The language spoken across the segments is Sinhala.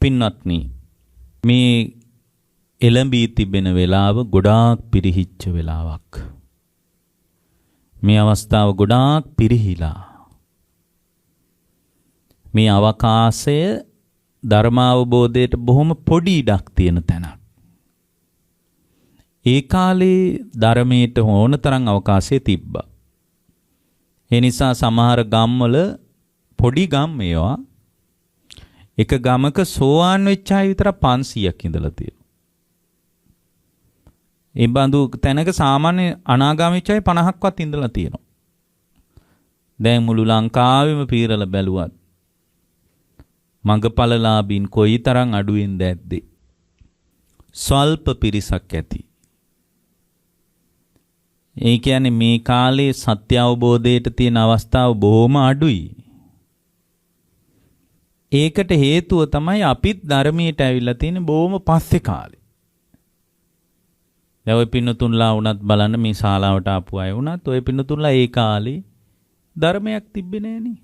පින්වත්නි මේ එළඹී තිබෙන වෙලාව ගොඩාක් පිරිහිච්ච වෙලාවක්. මේ අවස්ථාව ගොඩාක් පිරිහිලා. මේ අවකාශය ධර්මාවබෝධයට බොහොම පොඩි ඉඩක් තියෙන තැනක්. ඒ කාලේ ධර්මයට ඕන තරම් අවකාශය තිබ්බා. ඒ නිසා සමහර ගම්වල පොඩි ගම් ඒවා එක ගමක සෝවාන් වෙච්ච අය විතර 500ක් ඉඳලා තියෙනවා. ඒ බඳු තැනක සාමාන්‍ය අනාගාමී වෙච්ච අය 50ක්වත් ඉඳලා තියෙනවා. දැන් මුළු ලංකාවෙම පීරලා බැලුවත් මඟඵලලාභීන් කොයිතරම් අඩුවෙන්ද ඇද්දේ. ස්වල්ප පිරිසක් ඇති. ඒ කියන්නේ මේ කාලේ සත්‍ය අවබෝධයට තියෙන අවස්ථාව බොහොම අඩුයි. ඒකට හේතුව තමයි අපිත් ධර්මයට ඇවිල්ලා තියෙන බොහොම පස්සේ කාලේ. දැන් ඔය පින්නතුන්ලා වුණත් බලන්න මේ ශාලාවට ආපු අය වුණත් ඔය පින්නතුන්ලා ඒ කාලේ ධර්මයක් තිබ්බේ නෑනේ.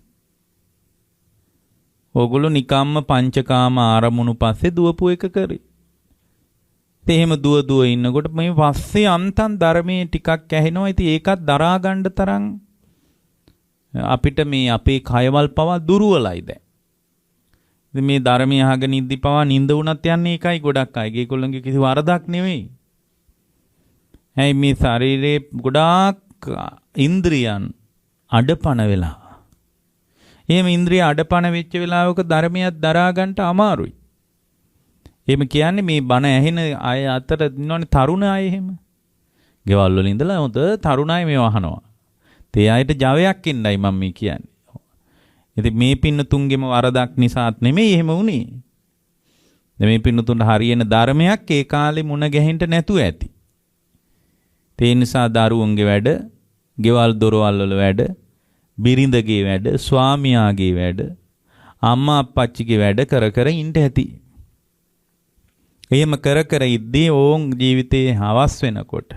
ඕගොල්ලෝ නිකම්ම පංචකාම ආරමුණු පස්සේ දුවපු එක කරේ. ඉතින් එහෙම දුව ඉන්නකොට මේ පස්සේ අන්තම් ධර්මයේ ටිකක් ඇහෙනවා. ඉතින් ඒකත් දරා ගන්න තරම් අපිට මේ අපේ කයවල් පවා දුර්වලයි දැන්. ඉතින් මේ ධර්මය අහගෙන ඉද්දි පවා නිින්ද වුණත් යන්නේ ඒකයි ගොඩක් අයගේ. ඒගොල්ලන්ගේ කිසි වරදක් නෙවෙයි. ඇයි මේ ශරීරේ ගොඩාක් ඉන්ද්‍රියන් අඩපණ වෙලා. එහෙම ඉන්ද්‍රිය අඩපණ වෙච්ච වෙලාවක ධර්මයක් දරා ගන්නට අමාරුයි. එහෙම කියන්නේ මේ බණ ඇහෙන අය අතර ඉන්නවනේ තරුණ අය එහෙම. ගෙවල් වල ඉඳලා හොඳ තරුණ අය මේව අහනවා. ඒ අයට ජවයක් ඉන්නයි මම මේ කියන්නේ. ඉතින් මේ පින්නතුන්ගේම වරදක් නිසාත් නෙමෙයි එහෙම වුනේ. මේ පින්නතුන්ට හරියන ධර්මයක් ඒ කාලේ මුණ ගැහෙන්න නැතුව ඇති. ඒ නිසා දරුවන්ගේ වැඩ, ගෙවල් දොරවල් වල වැඩ, බිරිඳගේ වැඩ, ස්වාමියාගේ වැඩ, අම්මා අප්පච්චිගේ වැඩ කර කර ඉන්න ඇති. එහෙම කර කර ඉද්දී ඕන් ජීවිතේ හවස් වෙනකොට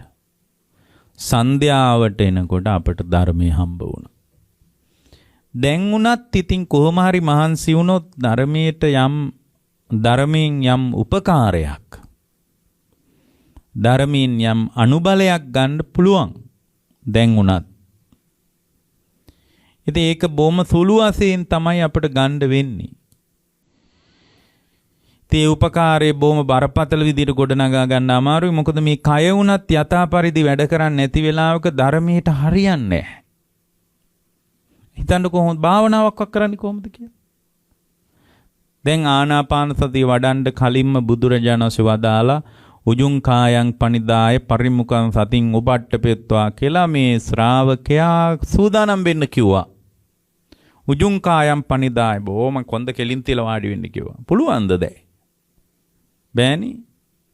සන්ධ්‍යාවට එනකොට අපට ධර්මයේ හම්බ වුණා. දැන් උනත් ඉතින් කොහොම හරි මහන්සි වුණොත් ධර්මයෙන් යම් උපකාරයක් ධර්මයෙන් යම් අනුබලයක් ගන්න පුළුවන් දැන් උනත්. ඉතින් ඒක බොහොම සුළු වශයෙන් තමයි අපිට ගන්න වෙන්නේ. ඒ උපකාරයේ බොහොම බරපතල විදිහට ගොඩනගා ගන්න අමාරුයි. මොකද මේ කය උනත් යථා පරිදි වැඩ කරන්නේ නැති වෙලාවක ධර්මයට හරියන්නේ නැහැ. හිතන්න කොහොමද භාවනාවක් කරන්නේ කොහොමද කියලා. දැන් ආනාපාන සතිය වඩන්න කලින්ම බුදුරජාණන් වහන්සේ වදාලා උජුං කායං පනිදාය පරිමුඛං සතින් උපට්ඨපෙත්වා කියලා මේ ශ්‍රාවකයා සූදානම් වෙන්න කිව්වා. උජුං කායං පනිදාය බොහොම කොන්ද කෙලින් තියලා වාඩි වෙන්න කිව්වා. පුළුවන්ද දැන්? බෑනේ.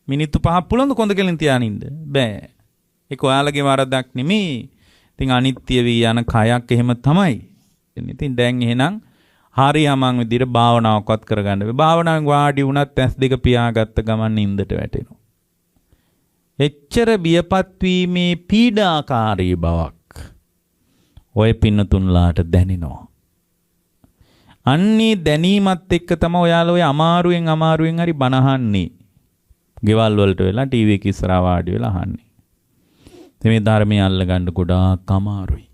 මිනිත්තු 5ක් පුළුවන්ද කොන්ද කෙලින් තියාගෙන ඉන්න? බෑ. ඒක ඔයාලගේ වරදක් නෙමෙයි. ඉතින් අනිත්‍ය වී යන කයක් එහෙම තමයි. ඉතින් දැන් එහෙනම් හරියමං විදිහට භාවනාවක්වත් කරගන්න බෑ. භාවනාවෙන් වාඩි වුණත් ඇස් දෙක පියාගත්ත ගමන් නින්දට වැටෙනවා. එච්චර බියපත් වීමේ පීඩාකාරී බවක් ඔය පින්නතුන්ලාට දැනෙනවා. අන්නේ දැනීමත් එක්ක තමයි ඔයාලා ඔය අමාරුවෙන් හරි බනහන්නේ. ගෙවල් වලට වෙලා ටීවී එක ඉස්සරහා වාඩි වෙලා අහන්නේ. මේ ධර්මය අල්ලගන්න ගොඩාක් අමාරුයි.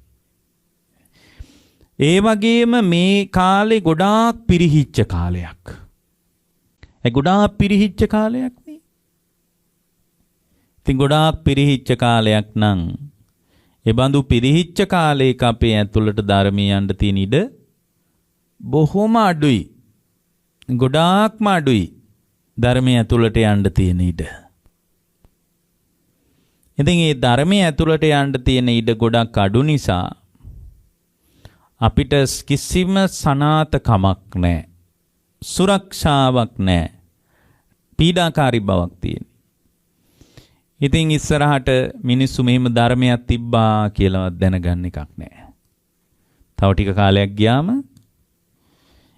ඒ වගේම මේ කාලේ ගොඩාක් පිරිහිච්ච කාලයක්. ඒ ගොඩාක් පිරිහිච්ච කාලයක් නේ. ඉතින් ගොඩාක් පිරිහිච්ච කාලයක් නම් ඒ බඳු පිරිහිච්ච කාලයක අපේ ඇතුළට ධර්මයේ යන්න තියෙන ඉඩ බොහොම අඩුයි. ගොඩාක්ම අඩුයි. ධර්මයේ ඇතුළට යන්න තියෙන ඉඩ. ඉතින් මේ ධර්මයේ ඇතුළට යන්න තියෙන ඉඩ ගොඩක් අඩු නිසා අපිට කිසිම සනාතකමක් නැහැ. සුරක්ෂාවක් නැහැ. පීඩාකාරී බවක් තියෙන. ඉතින් ඉස්සරහට මිනිස්සු මෙහිම ධර්මයක් තිබ්බා කියලා දැනගන්න එකක් නැහැ. තව ටික කාලයක් ගියාම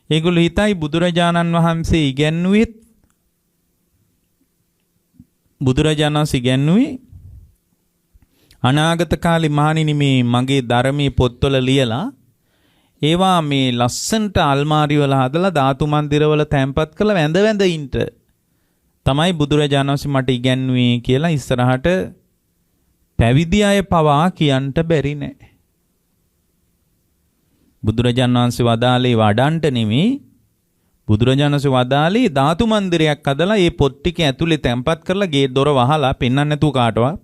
ඒගොල්ලෝ හිතයි බුදුරජාණන් වහන්සේ ඉගැන්නුවේ අනාගත කාලේ මහණෙනි මේ මගේ ධර්මයේ පොත්වල ලියලා ඒවා මේ ලස්සන්ට අල්මාරි වල හදලා ධාතු මන්දිරවල තැන්පත් කරලා වැඳ වැඳ ඉන්න තමයි බුදුරජාණන් වහන්සේ මට ඉගැන්වුවේ කියලා ඉස්සරහට පැවිදි අය පවා කියන්න බැරි නෑ. බුදුරජාණන් වහන්සේ වදාළේ වඩන්ට නෙමෙයි. බුදුරජාණන් වහන්සේ වදාළේ ධාතු මන්දිරයක් හදලා ඒ පොත් ටික ඇතුලේ තැන්පත් කරලා ගේ දොර වහලා පෙන්වන්න නැතුව කාටවත්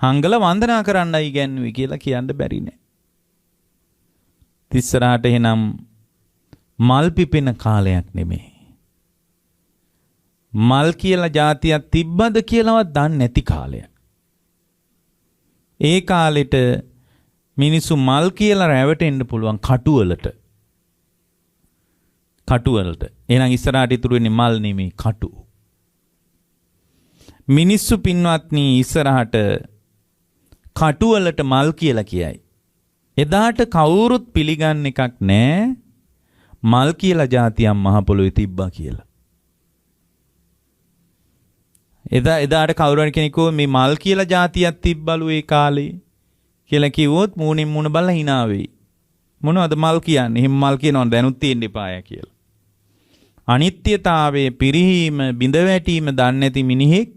හංගල වන්දනා කරන්නයි ඉගැන්වුවේ කියලා කියන්න බැරි නෑ. ඉස්සරහට එහෙනම් මල් පිපෙන කාලයක් නෙමෙයි. මල් කියලා જાතියක් තිබ්බද කියලාවත් දන්නේ නැති කාලයක්. ඒ කාලෙට මිනිස්සු මල් කියලා රැවටෙන්න පුළුවන් කටුවලට. කටුවලට. එහෙනම් ඉස්සරහට ඉතුරු වෙන්නේ මල් නෙමෙයි කටු. මිනිස්සු පින්වත්නි ඉස්සරහට කටුවලට මල් කියලා කියයි. එදාට කවුරුත් පිළිගන්න එකක් නෑ මල් කියලා જાතියක් මහ පොළොවේ තිබ්බා කියලා. එදාට කවුරුන් කෙනෙක් මේ මල් කියලා જાතියක් තිබ්බලු ඒ කාලේ කියලා කිව්වොත් මූණින් මූණ බලලා hina වෙයි. මොනවද මල් කියන්නේ? එහෙම මල් කියනවද දැනුත් තියෙන්න එපාය කියලා. අනිත්‍යතාවයේ පිරිහීම බිඳ වැටීම දන්නේ නැති මිනිහෙක්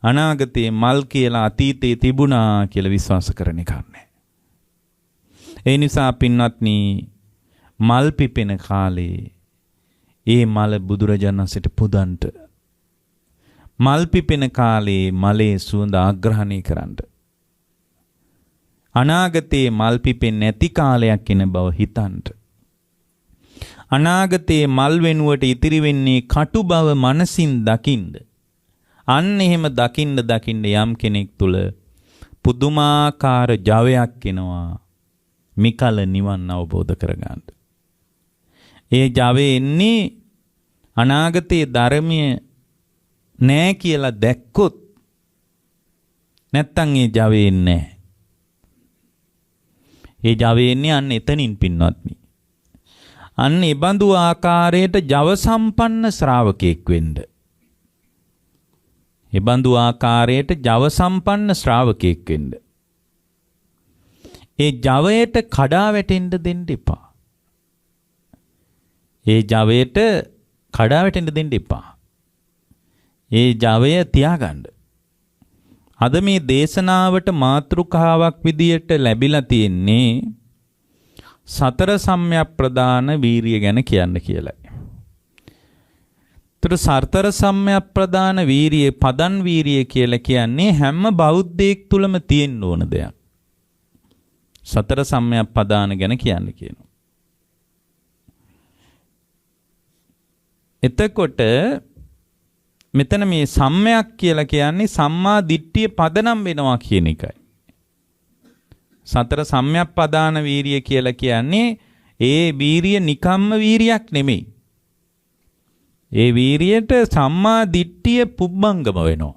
අනාගතයේ මල් කියලා අතීතයේ තිබුණා කියලා විශ්වාස කරන එක නෑ. ඒ නිසා පින්වත්නි මල් පිපෙන කාලේ ඒ මල බුදුරජාණන් වහන්සේට පුදන්ට මල් පිපෙන කාලේ මලේ සුවඳ ආග්‍රහණය කරන්න අනාගතයේ මල් පිපෙන්නේ නැති කාලයක් එන බව හිතන්න අනාගතයේ මල් වෙනුවට ඉතිරි වෙන්නේ කටු බව මනසින් දකින්න අන්න එහෙම දකින්න යම් කෙනෙක් තුල පුදුමාකාර ජවයක් එනවා මිකල නිවන් අවබෝධ කරගන්න. ඒ ජවයේ එන්නේ අනාගතයේ ධර්මයේ නෑ කියලා දැක්කොත් නැත්තම් ඒ ජවයේ නෑ. ඒ ජවයේ එන්නේ අන්න එතනින් පින්වත්නි. අන්න ඒ බඳු ආකාරයට ජව සම්පන්න ශ්‍රාවකෙක් වෙන්න. ඒ බඳු ආකාරයට ජව සම්පන්න ශ්‍රාවකෙක් වෙන්න. ඒ ජවයට කඩා වැටෙන්න දෙන්න එපා. ඒ ජවයට කඩා වැටෙන්න දෙන්න එපා. ඒ ජවය තියාගන්න. අද මේ දේශනාවට මාතෘකාවක් විදියට ලැබිලා තියෙන්නේ සතර සම්‍යක් ප්‍රදාන වීරිය ගැන කියන්න කියලායි. සතර සම්‍යක් ප්‍රදාන වීරිය පදන් වීරිය කියලා කියන්නේ හැම බෞද්ධයෙක් තුලම තියෙන්න ඕන දෙයක්. සතර සම්‍යක් ප්‍රදාන ගැන කියන්න කියනවා. එතකොට මෙතන මේ සම්‍යක් කියලා කියන්නේ සම්මා දිට්ඨිය පදනම් වෙනවා කියන එකයි. සතර සම්‍යක් ප්‍රදාන වීරිය කියලා කියන්නේ ඒ වීරිය නිකම්ම වීරියක් නෙමෙයි. ඒ වීරියට සම්මා දිට්ඨිය පුබ්බංගම වෙනවා.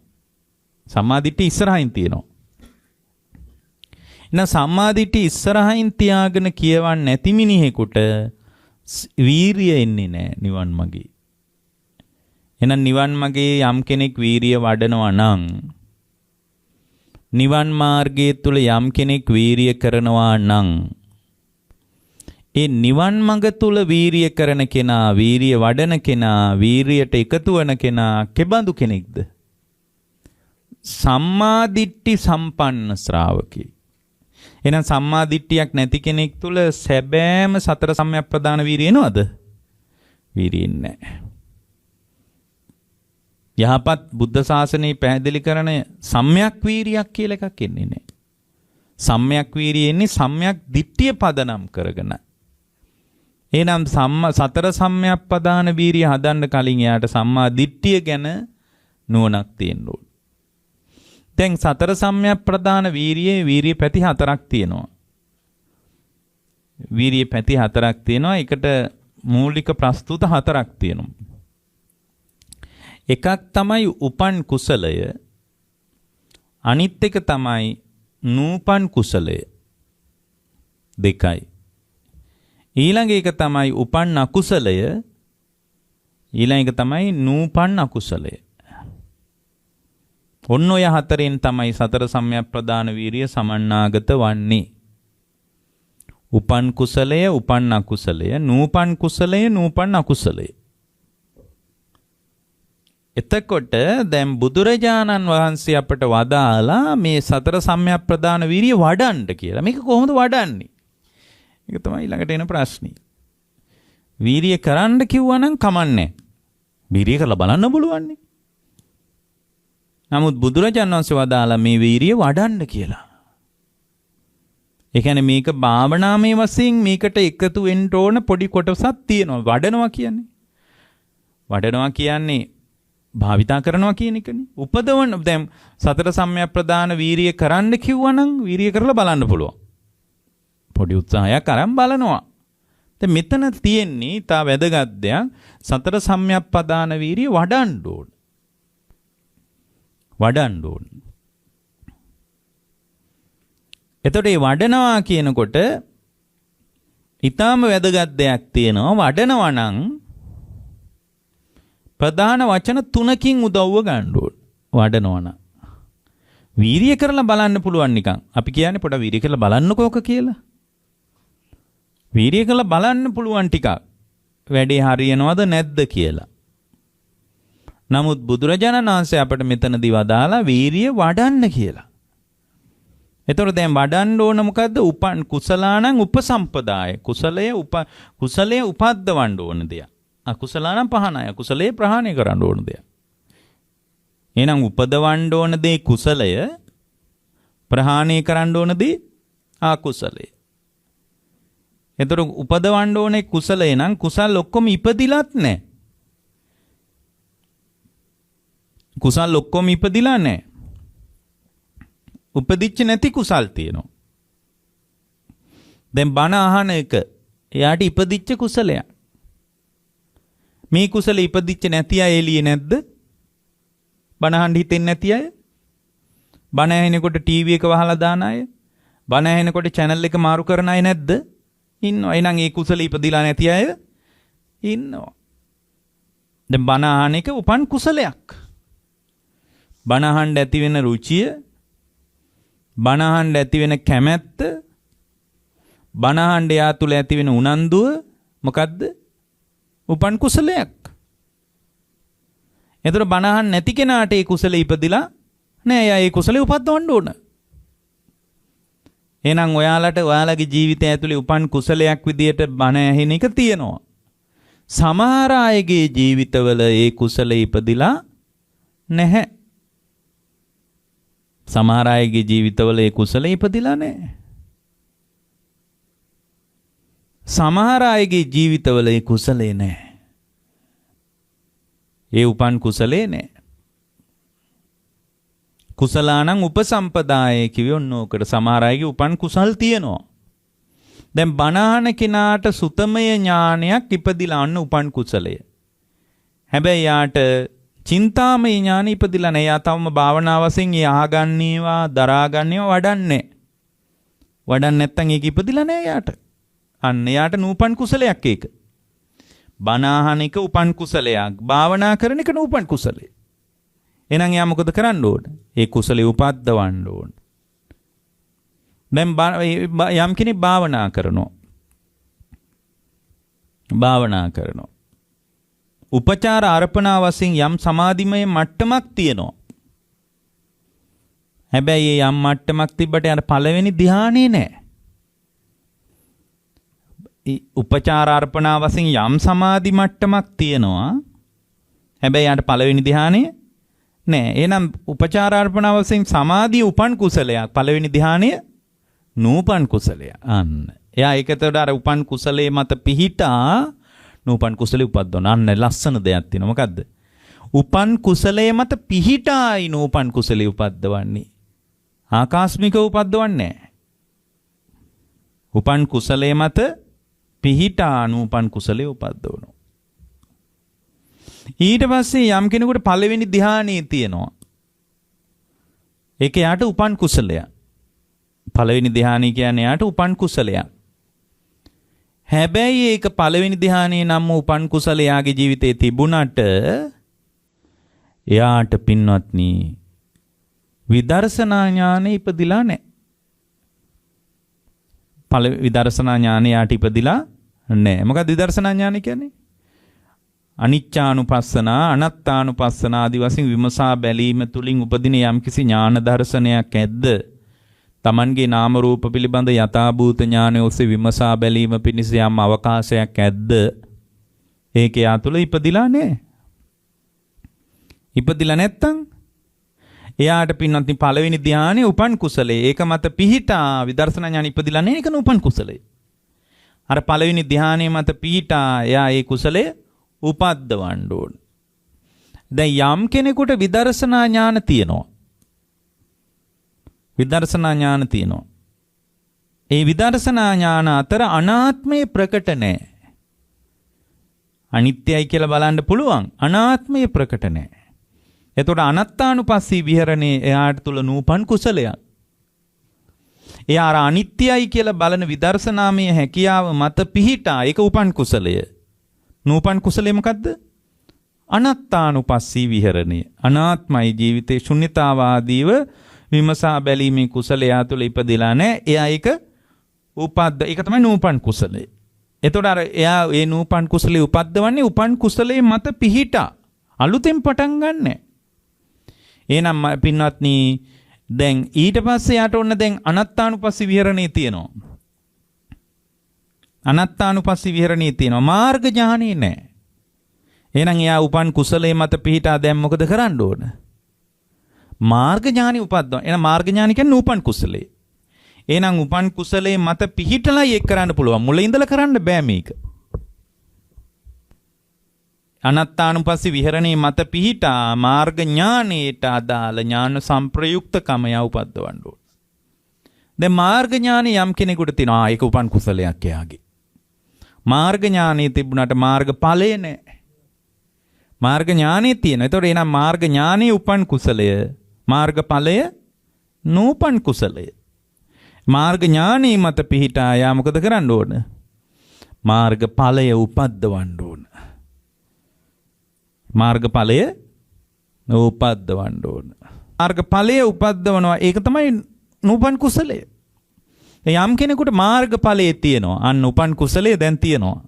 සම්මා දිට්ඨිය ඉස්සරහින් තියෙනවා. එහෙනම් සම්මා දිට්ඨිය ඉස්සරහින් තියාගෙන කියවන්නේ නැති මිනිහෙකුට වීරිය එන්නේ නැහැ නිවන් මාගේ. එහෙනම් නිවන් මාගේ යම් කෙනෙක් වීරිය වඩනවා නම් නිවන් මාර්ගයේ තුල යම් කෙනෙක් වීරිය කරනවා නම් ඒ නිවන් මඟ තුල වීරිය කරන කෙනා වීරිය වඩන කෙනා වීරියට එකතු වන කෙනා කෙබඳු කෙනෙක්ද? සම්මා දිට්ඨි සම්පන්න ශ්‍රාවකෙක්. එහෙනම් සම්මා දිට්ඨියක් නැති කෙනෙක් තුල සැබෑම සතර සම්‍යක් ප්‍රදාන වීරිය එනවද? වීරිය නැහැ. යහපත් බුද්ධ ශාසනයේ පැහැදිලි කරන සම්‍යක් වීරියක් කියලා එකක් එන්නේ නැහැ. සම්‍යක් වීරිය එන්නේ සම්‍යක් දිට්ඨිය පදනම් කරගෙන. එහෙනම් සතර සම්‍යක් ප්‍රදාන වීරිය හදන්න කලින් එයාට සම්මා දිට්ඨිය ගැන නුවණක් තියෙන්න ඕන. දැන් සතර සම්‍යක් ප්‍රදාන වීරියේ වීරිය පැති හතරක් තියෙනවා. වීරිය පැති හතරක් තියෙනවා. ඒකට මූලික ප්‍රස්තුත හතරක් තියෙනවා. එකක් තමයි උපන් කුසලය. අනිත් එක තමයි නූපන් කුසලය. දෙකයි. ඊළඟ එක තමයි උපන් අකුසලය. ඊළඟ එක තමයි නූපන් අකුසලය. ඔන්න ඔය හතරෙන් තමයි සතර සම්‍යක් ප්‍රදාන වීරිය සමන්නාගත වන්නේ. උපන් කුසලය, උපන් අකුසලය, නූපන් කුසලය, නූපන් අකුසලය. එතකොට දැන් බුදුරජාණන් වහන්සේ අපට වදාලා මේ සතර සම්‍යක් ප්‍රදාන වීරිය වඩන්න කියලා. මේක කොහොමද වඩන්නේ? ඒක තමයි ඊළඟට එන ප්‍රශ්නේ. වීරිය කරන්න කිව්වනම් කමන්නේ. වීරිය කරලා බලන්න පුළුවන්. නමුත් බුදුරජාණන් වහන්සේ වදාලා මේ වීරිය වඩන්න කියලා. ඒ කියන්නේ මේක භාවනාමය වශයෙන් මේකට එකතු වෙන්න ඕන පොඩි කොටසක් තියෙනවා. වඩනවා කියන්නේ. වඩනවා කියන්නේ භාවිතා කරනවා කියන එකනේ. උපදවන දැන් සතර සම්‍යක් ප්‍රදාන වීරිය කරන්න කිව්වනම් වීරිය කරලා බලන්න පුළුවන්. පොඩි උත්සාහයක් අරන් බලනවා. දැන් මෙතන තියෙන්නේ තා වැදගත් දෙයක් සතර සම්‍යක් ප්‍රදාන වීරිය වඩන්න ඕන. වඩන්න ඕන. එතකොට මේ වඩනවා කියනකොට ඊටාම වැදගත් දෙයක් තියෙනවා. වඩනවා නම් ප්‍රධාන වචන 3කින් උදව්ව ගන්න ඕන. වඩනවා නම් වීරිය කරලා බලන්න පුළුවන් නිකන්. අපි කියන්නේ පොඩ වීරිය කරලා බලන්නකෝක කියලා. වීරිය කරලා බලන්න පුළුවන් ටිකක්. වැඩේ හරියනවද නැද්ද කියලා. නමුත් බුදුරජාණන් වහන්සේ අපට මෙතනදී වදාලා වීරිය වඩන්න කියලා. එතකොට දැන් වඩන්න ඕන මොකද්ද? උපන් කුසලානං උපසම්පදාය. කුසලයේ උපද්දවන්න ඕන දෙයක්. අකුසලානං පහනය. කුසලයේ ප්‍රහාණය කරන්න ඕන දෙයක්. එහෙනම් උපදවන්න ඕන දේ කුසලය, ප්‍රහාණය කරන්න ඕන දේ අකුසලය. එතකොට උපදවන්න ඕනේ කුසලය නම් කුසල් ඔක්කොම ඉපදිලත් නැහැ. කුසල් ඔක්කොම ඉපදිලා නැහැ. උපදිච්ච නැති කුසල් තියෙනවා. දැන් බණ අහන එක එයාට ඉපදිච්ච කුසලයක්. මේ කුසල ඉපදිච්ච නැති අය එළියේ නැද්ද? බණ අහන්න හිතෙන්නේ නැති අය? බණ ඇහෙනකොට ටීවී එක වහලා දාන අය? බණ ඇහෙනකොට channel එක මාරු කරන අය නැද්ද? ඉන්නවා. එහෙනම් ඒ කුසල ඉපදිලා නැති අය ඉන්නවා. දැන් බණ අහන එක උපන් කුසලයක්. බණ අහන්න ඇති වෙන රුචිය, බණ අහන්න ඇති වෙන කැමැත්ත, බණ අහන්න යා තුල ඇති වෙන උනන්දුව මොකද්ද? උපන් කුසලයක්. එතකොට බණ අහන්න නැති කෙනාට ඒ කුසල ඉපදිලා නෑ. එයා ඒ කුසලේ උපද්දවන්න ඕන. එහෙනම් ඔයාලගේ ජීවිතය ඇතුලේ උපන් කුසලයක් විදියට බණ ඇහෙන එක තියෙනවා. සමහර අයගේ ජීවිතවල ඒ කුසල ඉපදිලා නැහැ. සමහර අයගේ ජීවිතවල ඒ කුසල ඉපදිලා නැහැ. සමහර අයගේ ජීවිතවල ඒ කුසලේ නැහැ. ඒ උපන් කුසලේ නැහැ. කුසලානං උපසම්පදාය කිව්වේ ඔන්න ඕකට. සමහර අයගේ උපන් කුසල් තියෙනවා. දැන් බණහන කෙනාට සුතමය ඥානයක් ඉපදිලා අන්න උපන් කුසලය. හැබැයි යාට චින්තාමය ඥාන ඉපදිලා නැහැ. යා තවම භාවනා වශයෙන් ඒ අහගන්නේවා, දරාගන්නේවා වඩන්නේ. වඩන්නේ නැත්තම් ඒක ඉපදිලා නැහැ යාට. අන්න යාට නූපන් කුසලයක් ඒක. බණහන එක උපන් කුසලයක්. භාවනා කරන එක නූපන් කුසලයක්. එහෙනම් යා මොකද කරන්න ඕන? ඒ කුසලේ උපද්දවන්න ඕන. දැන් යම් කෙනෙක් භාවනා කරනවා. උපචාර අර්පණා වශයෙන් යම් සමාධිමය මට්ටමක් තියෙනවා. හැබැයි ඒ යම් මට්ටමක් තිබ්බට යාට පළවෙනි ධ්‍යානෙ නැහැ. උපචාර අර්පණා වශයෙන් යම් සමාධි මට්ටමක් තියෙනවා. හැබැයි යාට පළවෙනි ධ්‍යානෙ නෑ. එහෙනම් උපචාර අර්පණා වශයෙන් සමාධිය උපන් කුසලයක්. පළවෙනි ධ්‍යානය නූපන් කුසලයක්. අන්න. එයා ඒකතර අර උපන් කුසලයේ මත පිහිටා නූපන් කුසලෙ උපද්දවන. අන්න ලස්සන දෙයක් තියෙනවා. මොකද්ද? උපන් කුසලයේ මත පිහිටායි නූපන් කුසලෙ උපද්දවන්නේ. ආකාස්මිකව උපද්දවන්නේ නෑ. උපන් කුසලයේ මත පිහිටා නූපන් කුසලෙ උපද්දවනවා. ඊට පස්සේ යම් කෙනෙකුට පළවෙනි ධ්‍යානෙ තියෙනවා. ඒක යාට උපන් කුසලයක්. පළවෙනි ධ්‍යානෙ කියන්නේ යාට උපන් කුසලයක්. හැබැයි ඒක පළවෙනි ධ්‍යානෙ නම් උපන් කුසලයාගේ ජීවිතේ තිබුණට එයාට පින්වත්නි විදර්ශනා ඥානෙ ඉපදිලා නැහැ. විදර්ශනා ඥානය යාට ඉපදිලා නැහැ. මොකද විදර්ශනා ඥානය කියන්නේ? අනිච්චානුපස්සනා, අනත්තානුපස්සනා ආදී වශයෙන් විමසා බැලීම තුලින් උපදින යම්කිසි ඥාන දර්ශනයක් ඇද්ද? Tamanගේ නාම රූප පිළිබඳ යථාභූත ඥානය ඔස්සේ විමසා බැලීම පිණිස යම් අවකාශයක් ඇද්ද? ඒක යා තුල ඉපදිලා නැහැ. ඉපදිලා නැත්තම් එයාට පින්නත් පළවෙනි ධානයේ උපන් කුසලයේ ඒක මත පිහිටා විදර්ශනා ඥාන ඉපදිලා නැහැ. ඒකන උපන් කුසලයේ. අර පළවෙනි ධානයේ මත පිහිටා එයා ඒ කුසලයේ උපද්දවන්න ඕන. දැන් යම් කෙනෙකුට විදර්ශනා ඥාන තියෙනවා. විදර්ශනා ඥාන තියෙනවා. ඒ විදර්ශනා ඥාන අතර අනාත්මය ප්‍රකට නැහැ. අනිත්‍යයි කියලා බලන්න පුළුවන්. අනාත්මය ප්‍රකට නැහැ. එතකොට අනත්තානුපස්සී විහරණේ එයාට තුල නූපන් කුසලයක්. එයා අර අනිත්‍යයි කියලා බලන විදර්ශනාමය හැකියාව මත පිහිටා ඒක උපන් කුසලය. නූපන් කුසලය මොකද්ද? අනත්තානුපස්සී විහරණේ. අනාත්මයි ජීවිතේ ශුන්‍යතාවාදීව විමසා බැලීමේ කුසලයා තුළ ඉපදිලා නැහැ. එයා ඒක ඒක තමයි නූපන් කුසලය. එතකොට අර එයා ඒ නූපන් කුසලයේ උපද්දවන්නේ උපන් කුසලයේ මත පිහිටා. අලුතෙන් පටන් ගන්නෑ. එහෙනම් පින්වත්නි දැන් ඊට පස්සේ යාට ඔන්න දැන් අනත්තානුපස්සී විහරණේ තියෙනවා. අනත්තානුපස්සී විහරණේ තියෙනවා. මාර්ග ඥානෙ නැහැ. එහෙනම් එයා උපන් කුසලයේ මත පිහිටා දැන් මොකද කරන්න ඕන? මාර්ග ඥානෙ උපද්දවන. එහෙනම් මාර්ග ඥානෙ කියන්නේ උපන් කුසලයේ. එහෙනම් උපන් කුසලයේ මත පිහිටලා ඒක කරන්න පුළුවන්. මුල ඉඳලා කරන්න බෑ මේක. අනත්තානුපස්සී විහරණේ මත පිහිටා මාර්ග ඥානයට අදාළ ඥාන සංප්‍රයුක්තකමය උපද්දවන්න ඕන. දැන් මාර්ග ඥානෙ යම් කෙනෙකුට තියෙනවා. ඒක උපන් කුසලයක් එයාගේ. මාර්ග ඥානෙ තිබුණාට මාර්ග ඵලය නැහැ. මාර්ග ඥානෙ තියෙනවා. ඒතකොට එහෙනම් මාර්ග ඥානෙ උපන් කුසලය, මාර්ග ඵලය නූපන් කුසලය. මාර්ග ඥානෙ මත පිහිටා යා මොකද කරන්න ඕන? මාර්ග ඵලය උපද්දවන්න ඕන. මාර්ග ඵලය උපද්දවන්න ඕන. මාර්ග ඵලය උපද්දවනවා. ඒක තමයි නූපන් කුසලය. යම් කෙනෙකුට මාර්ග ඵලයේ තියෙනවා. අන්න උපන් කුසලයේ දැන් තියෙනවා.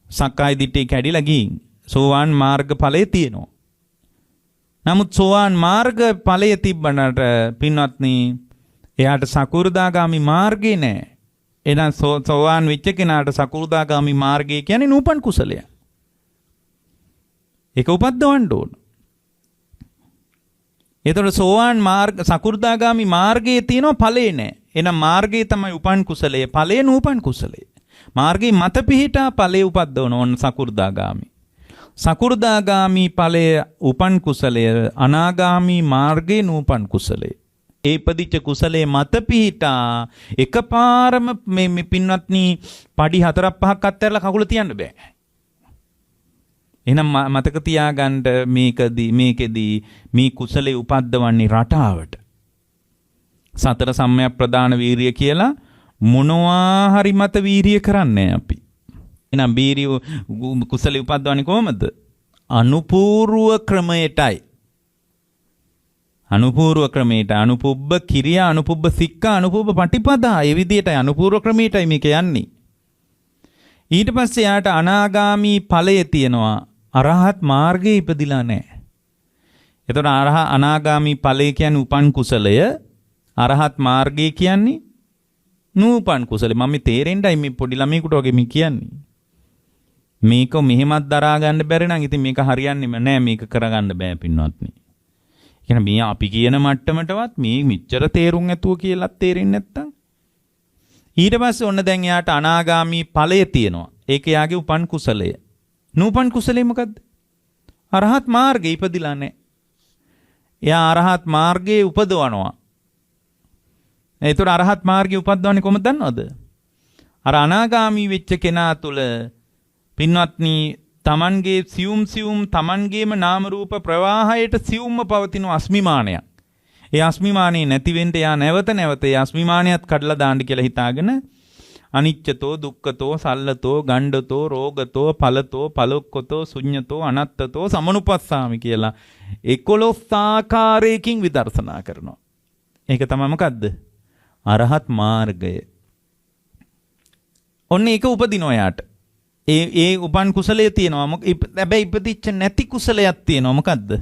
සක්කාය දිට්ඨිය කැඩිලා ගින් සෝවාන් මාර්ග ඵලයේ තියෙනවා. නමුත් සෝවාන් මාර්ග ඵලයේ තිබ්බනට පින්වත්නි එයාට සකු르දාගාමි මාර්ගේ නැහැ. එහෙනම් සෝවාන් වෙච්ච කෙනාට සකු르දාගාමි මාර්ගය කියන්නේ නූපන් කුසලය. ඒක උපද්දවන්න ඕන. එතකොට සෝවාන් මාර්ග සකු르දාගාමි මාර්ගයේ තියෙනවා ඵලේ නැහැ. එහෙනම් මාර්ගය තමයි උපන් කුසලයේ, ඵලය නූපන් කුසලයේ. මාර්ගයේ මත පිහිටා ඵලයේ උපද්දවන ඕන සකු르දාගාමි. සකු르දාගාමි ඵලයේ උපන් කුසලය, අනාගාමි මාර්ගයේ නූපන් කුසලය. ඒ ඉපදිච්ච කුසලයේ මත පිහිටා එකපාරම මේ පින්වත්නි පඩි 4-5ක් අත්හැරලා කකුල තියන්න බෑ. එහෙනම් මතක තියාගන්න මේකෙදී මේ කුසලයේ උපද්දවන්නේ රටාවට. සතර සම්‍යක් ප්‍රදාන වීරිය කියලා මොනවා හරි මත වීරිය කරන්නේ අපි. එහෙනම් වීරිය කුසලයේ උපද්දවන්නේ කොහමද? අනුපූර්ව ක්‍රමයටයි. අනුපූර්ව ක්‍රමයට අනුපුබ්බ කිරියා, අනුපුබ්බ සික්ඛා, අනුපුබ්බ පටිපදා. ඒ විදිහටයි අනුපූර්ව ක්‍රමයටයි මේක යන්නේ. ඊට පස්සේ යාට අනාගාමි ඵලය තියෙනවා. අරහත් මාර්ගයේ ඉපදිලා නැහැ. එතකොට අනාගාමි ඵලය කියන්නේ උපන් කුසලය, අරහත් මාර්ගය කියන්නේ නූපන් කුසලය. මම තේරෙන්නයි මේ පොඩි ළමයෙකුට වගේ මේ කියන්නේ. මේක මෙහෙමත් දරා ගන්න බැරි නම් ඉතින් මේක හරියන්නේම නැහැ. මේක කරගන්න බෑ පින්වත්නි. කියන්නේ මේ අපි කියන මට්ටමටවත් මේ මෙච්චර තේරුම් ඇතුව කියලාත් තේරෙන්නේ නැත්තම් ඊට පස්සේ ඔන්න දැන් එයාට අනාගාමි ඵලය තියෙනවා. ඒක යාගේ උපන් කුසලය. නූපන් කුසලය මොකද්ද? අරහත් මාර්ගේ ඉපදිලා නැහැ. එයා අරහත් මාර්ගයේ උපදවනවා. ඒතර අරහත් මාර්ගයේ උපදවන්නේ කොහොමද දන්නවද? අර අනාගාමි වෙච්ච කෙනා තුළ පින්වත්නි තමන්ගේ සියුම් තමන්ගේම නාම රූප ප්‍රවාහයට සියුම්ම පවතින අස්මිමානයක්. ඒ අස්මිමානේ නැති වෙන්න යා නැවත ඒ අස්මිමානයත් කඩලා දාන්න කියලා හිතාගෙන අනිච්චතෝ දුක්ඛතෝ සල්ලතෝ ගණ්ඩතෝ රෝගතෝ ඵලතෝ පලොක්කතෝ ශුඤ්ඤතෝ අනත්තතෝ සමනුපස්සාමි කියලා 11 ආකාරයකින් විදර්ශනා කරනවා. ඒක තමයි මොකද්ද? අරහත් මාර්ගය. ඔන්න ඒක උපදිනවා යාට. ඒ උපන් කුසලයේ තියෙනවා. හැබැයි ඉපදිච්ච නැති කුසලයක් තියෙනවා. මොකද්ද?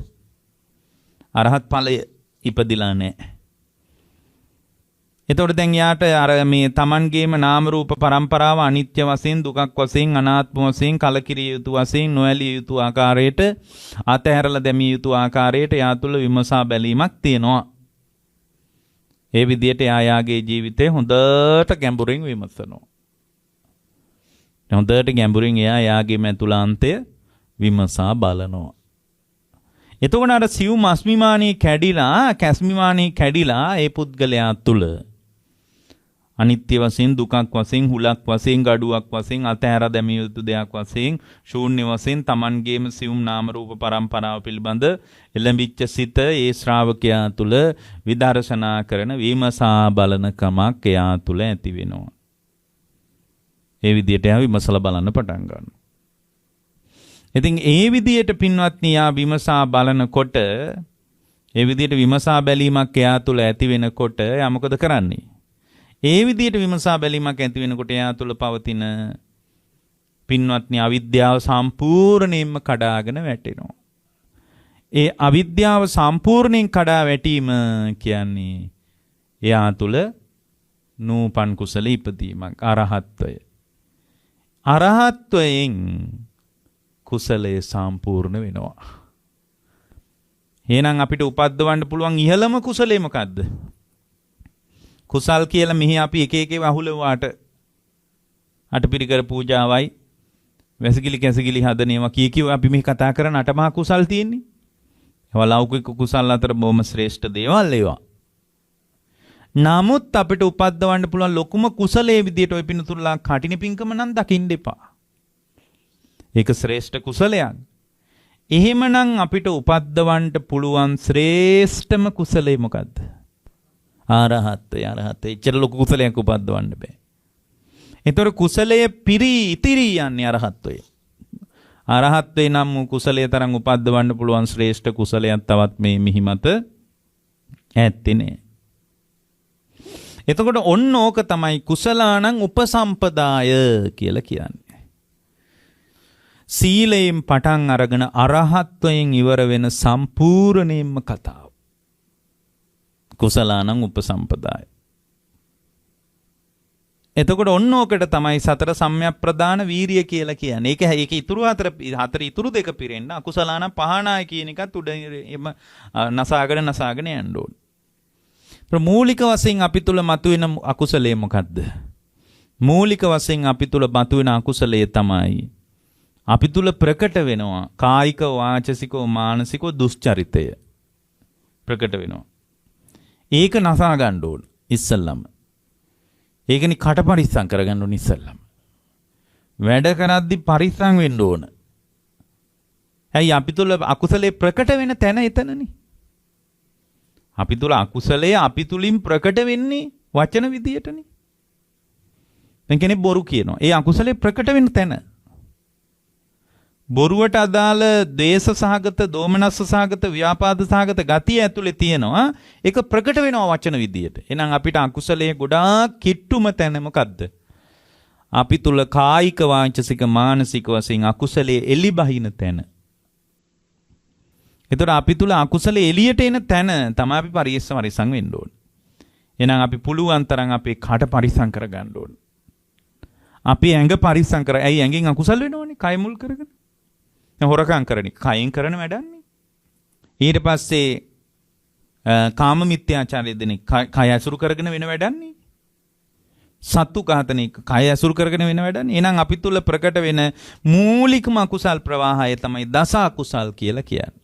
අරහත් ඵලය ඉපදිලා නැහැ. එතකොට දැන් යාට අර මේ Tamanගේම නාම රූප පරම්පරාව අනිත්‍ය වශයෙන්, දුකක් වශයෙන්, අනාත්ම වශයෙන්, කලකිරිය යුතු වශයෙන්, නොඇලිය යුතු ආකාරයට, අතහැරලා දැමිය යුතු ආකාරයට යා තුළ විමසා බැලීමක් තියෙනවා. ඒ විදිහට යාගේ ජීවිතේ හොඳට ගැඹුරින් විමසනවා. හොඳට ගැඹුරින් යාගේ මැතුලාන්තය විමසා බලනවා. එතකොට අර සිව්ම අස්මිමානී කැඩිලා, කැස්මිමානී කැඩිලා ඒ පුද්ගලයා තුළ අනිත්‍ය වශයෙන්, දුකක් වශයෙන්, හුලක් වශයෙන්, gaduwak වශයෙන්, අතහැර දැමිය යුතු දෙයක් වශයෙන්, ශූන්‍ය වශයෙන් තමන්ගේම සිවුම් නාම රූප පරම්පරාව පිළිබඳ එළඹිච්ච සිත ඒ ශ්‍රාවකයා තුළ විදර්ශනා කරන විමසා බලන කමක් එයා තුළ ඇති වෙනවා. ඒ විදිහට එයා විමසලා බලන්න පටන් ගන්නවා. ඉතින් ඒ විදිහට පින්වත්නි යා විමසා බලනකොට, ඒ විදිහට විමසා බැලීමක් එයා තුළ ඇති වෙනකොට යා මොකද කරන්නේ? ඒ විදිහට විමසා බැලීමක් ඇති වෙනකොට එයා තුළ පවතින පින්වත්නි අවිද්‍යාව සම්පූර්ණයෙන්ම කඩාගෙන වැටෙනවා. ඒ අවිද්‍යාව සම්පූර්ණයෙන් කඩා වැටීම කියන්නේ එයා තුළ නූපන් කුසල ඉපදීමක්, අරහත්වය. අරහත්වයෙන් කුසලයේ සම්පූර්ණ වෙනවා. එහෙනම් අපිට උපද්දවන්න පුළුවන් ඉහළම කුසලය මොකද්ද? කුසල් කියලා මෙහි අපි එක එක වහුලවාට අටපිරිකර පූජාවයි වැසිකිලි කැසිකිලි හදනේවා කීකිව අපි මේ කතා කරන අටමහා කුසල් තියෙන්නේ. ඒවා ලෞකික කුසල් අතර බොහොම ශ්‍රේෂ්ඨ දේවල් ඒවා. නමුත් අපිට උපද්දවන්න පුළුවන් ලොකුම කුසලයේ විදියට ඔය පිනතුරුලා කටින පිංකම නම් දකින්න එපා. ඒක ශ්‍රේෂ්ඨ කුසලයක්. එහෙමනම් අපිට උපද්දවන්න පුළුවන් ශ්‍රේෂ්ඨම කුසලය මොකද්ද? ආරහත්ත්වය. එච්චර ලොකු කුසලයක් උපද්දවන්න බෑ. ඒතර කුසලයේ ඉතිරි යන්නේ අරහත්ත්වය. අරහත්ත්වේ නම් කුසලයේ තරම් උපද්දවන්න පුළුවන් ශ්‍රේෂ්ඨ කුසලයක් තවත් මේ මිහිමත ඇත්තේ නෑ. එතකොට ඔන්න ඕක තමයි කුසලානං උපසම්පදාය කියලා කියන්නේ. සීලයෙන් පටන් අරගෙන අරහත්වයෙන් ඉවර වෙන සම්පූර්ණයෙන්ම කතාව. කුසලානං උපසම්පදාය. එතකොට ඔන්න ඕකට තමයි සතර සම්‍යක් ප්‍රදාන වීරිය කියලා කියන්නේ. ඒක ඉතුරු හතර ඉතුරු දෙක පිරෙන්න අකුසලානං පහනාය කියන එකත් උඩ එම නසාගෙන යන්න ඕන. මූලික වශයෙන් අපි තුල මතුවෙන අකුසලයේ මොකද්ද? මූලික වශයෙන් අපි තුල මතුවෙන අකුසලයේ තමයි අපි තුල ප්‍රකට වෙනවා කායික වාචසික මානසික දුස්චරිතය ප්‍රකට වෙනවා. ඒක නසා ගන්න ඕන ඉස්සල්ලාම. ඒකනි කට පරිස්සම් කරගන්න ඕන ඉස්සල්ලාම. වැඩ කරද්දි පරිස්සම් වෙන්න ඕන. ඇයි අපි තුල අකුසලයේ ප්‍රකට වෙන තැන එතනනේ. අපි තුල අකුසලයේ අපි තුලින් ප්‍රකට වෙන්නේ වචන විදියටනේ. දැන් කෙනෙක් බොරු කියනවා. ඒ අකුසලයේ ප්‍රකට වෙන තැන. බොරුවට අදාළ දේශ සහගත, දෝමනස්ස සහගත, ව්‍යාපාද සහගත ගතිය ඇතුලේ තියෙනවා. ඒක ප්‍රකට වෙනවා වචන විදියට. එහෙනම් අපිට අකුසලයේ ගොඩාක් කිට්ටුම තැන මොකද්ද? අපි තුල කායික වාචසික මානසික වශයෙන් අකුසලයේ එලි බහින තැන. එතකොට අපි තුල අකුසලයේ එළියට එන තැන තමයි අපි පරිස්සම් වෙන්න ඕන. එහෙනම් අපි පුළුවන් තරම් අපේ කට පරිස්සම් කරගන්න ඕන. අපි ඇඟ පරිස්සම් කර. ඇයි ඇඟෙන් අකුසල් වෙනවනේ? කය මුල් කරගෙන. හොරකම් කරන්නේ කයෙන් කරන වැඩන්නේ. ඊට පස්සේ කාම මිත්‍යාචාරය දෙන කය ඇසුරු කරගෙන වෙන වැඩන්නේ. සත්තු ඝාතනය කය ඇසුරු කරගෙන වෙන වැඩන්නේ. එහෙනම් අපි තුල ප්‍රකට වෙන මූලිකම අකුසල් ප්‍රවාහය තමයි දස අකුසල් කියලා කියන්නේ.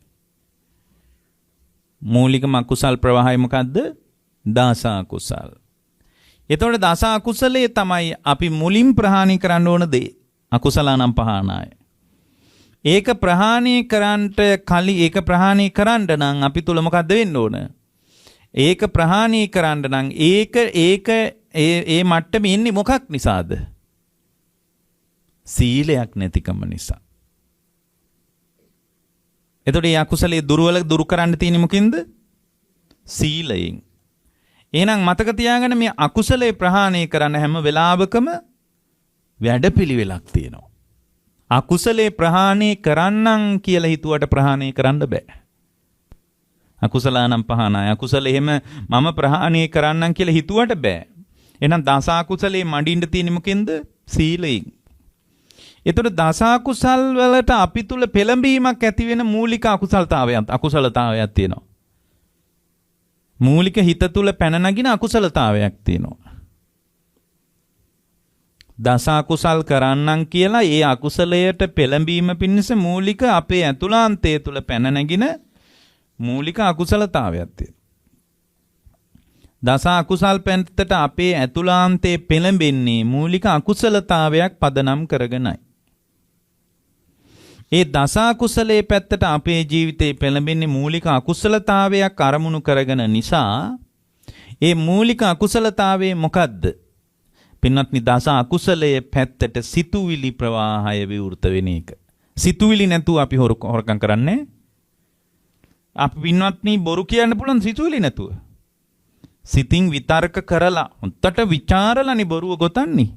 මූලිකම අකුසල් ප්‍රවාහය මොකද්ද? දස අකුසල්. එතකොට දස අකුසලයේ තමයි අපි මුලින් ප්‍රහාණය කරන්න ඕන දේ. අකුසලානම් පහනාය. ඒක ප්‍රහාණය කරන්න නම් අපි තුල මොකද්ද වෙන්න ඕන? ඒක ප්‍රහාණය කරන්න නම් ඒ මට්ටමේ ඉන්නේ මොකක් නිසාද? සීලයක් නැතිකම නිසා. එතකොට මේ අකුසලයේ දුරු කරන්න තියෙන්නේ මොකින්ද? සීලයෙන්. එහෙනම් මතක තියාගන්න මේ අකුසලේ ප්‍රහාණය කරන්න හැම වෙලාවකම වැඩපිළිවෙලක් තියෙනවා. අකුසලේ ප්‍රහාණය කරන්නම් කියලා හිතුවට ප්‍රහාණය කරන්න බෑ. අකුසලානම් පහනාය. අකුසල එහෙම මම ප්‍රහාණය කරන්නම් කියලා හිතුවට බෑ. එහෙනම් දස අකුසලේ මඩින්න තියෙන්නේ මොකෙන්ද? සීලයෙන්. ඒතර දස අකුසල් වලට අපි තුල පෙළඹීමක් ඇති වෙන මූලික අකුසලතාවයක් තියෙනවා. මූලික හිත තුල පැන නගින අකුසලතාවයක් තියෙනවා. දස අකුසල් කරන්නම් කියලා ඒ අකුසලයට පෙළඹීම පිණිස මූලික අපේ ඇතුළාන්තය තුල පැන නැගින මූලික අකුසලතාවයක් තියෙනවා. දස අකුසල් පැත්තට අපේ ඇතුළාන්තයේ පෙළඹෙන්නේ මූලික අකුසලතාවයක් පදනම් කරගෙනයි. ඒ දස අකුසලයේ පැත්තට අපේ ජීවිතේ පෙළඹෙන්නේ මූලික අකුසලතාවයක් අරමුණු කරගෙන නිසා ඒ මූලික අකුසලතාවය මොකද්ද? පින්වත්නි, දස අකුසලයේ පැත්තට සිතුවිලි ප්‍රවාහය විවෘත වෙන එක. සිතුවිලි නැතුව අපි හොරකම් කරන්නේ. අපි පින්වත්නි බොරු කියන්න පුළුවන් සිතුවිලි නැතුව. සිතින් විතර්ක කරලා උත්තට ਵਿਚාරලානි බොරුව ගොතන්නේ.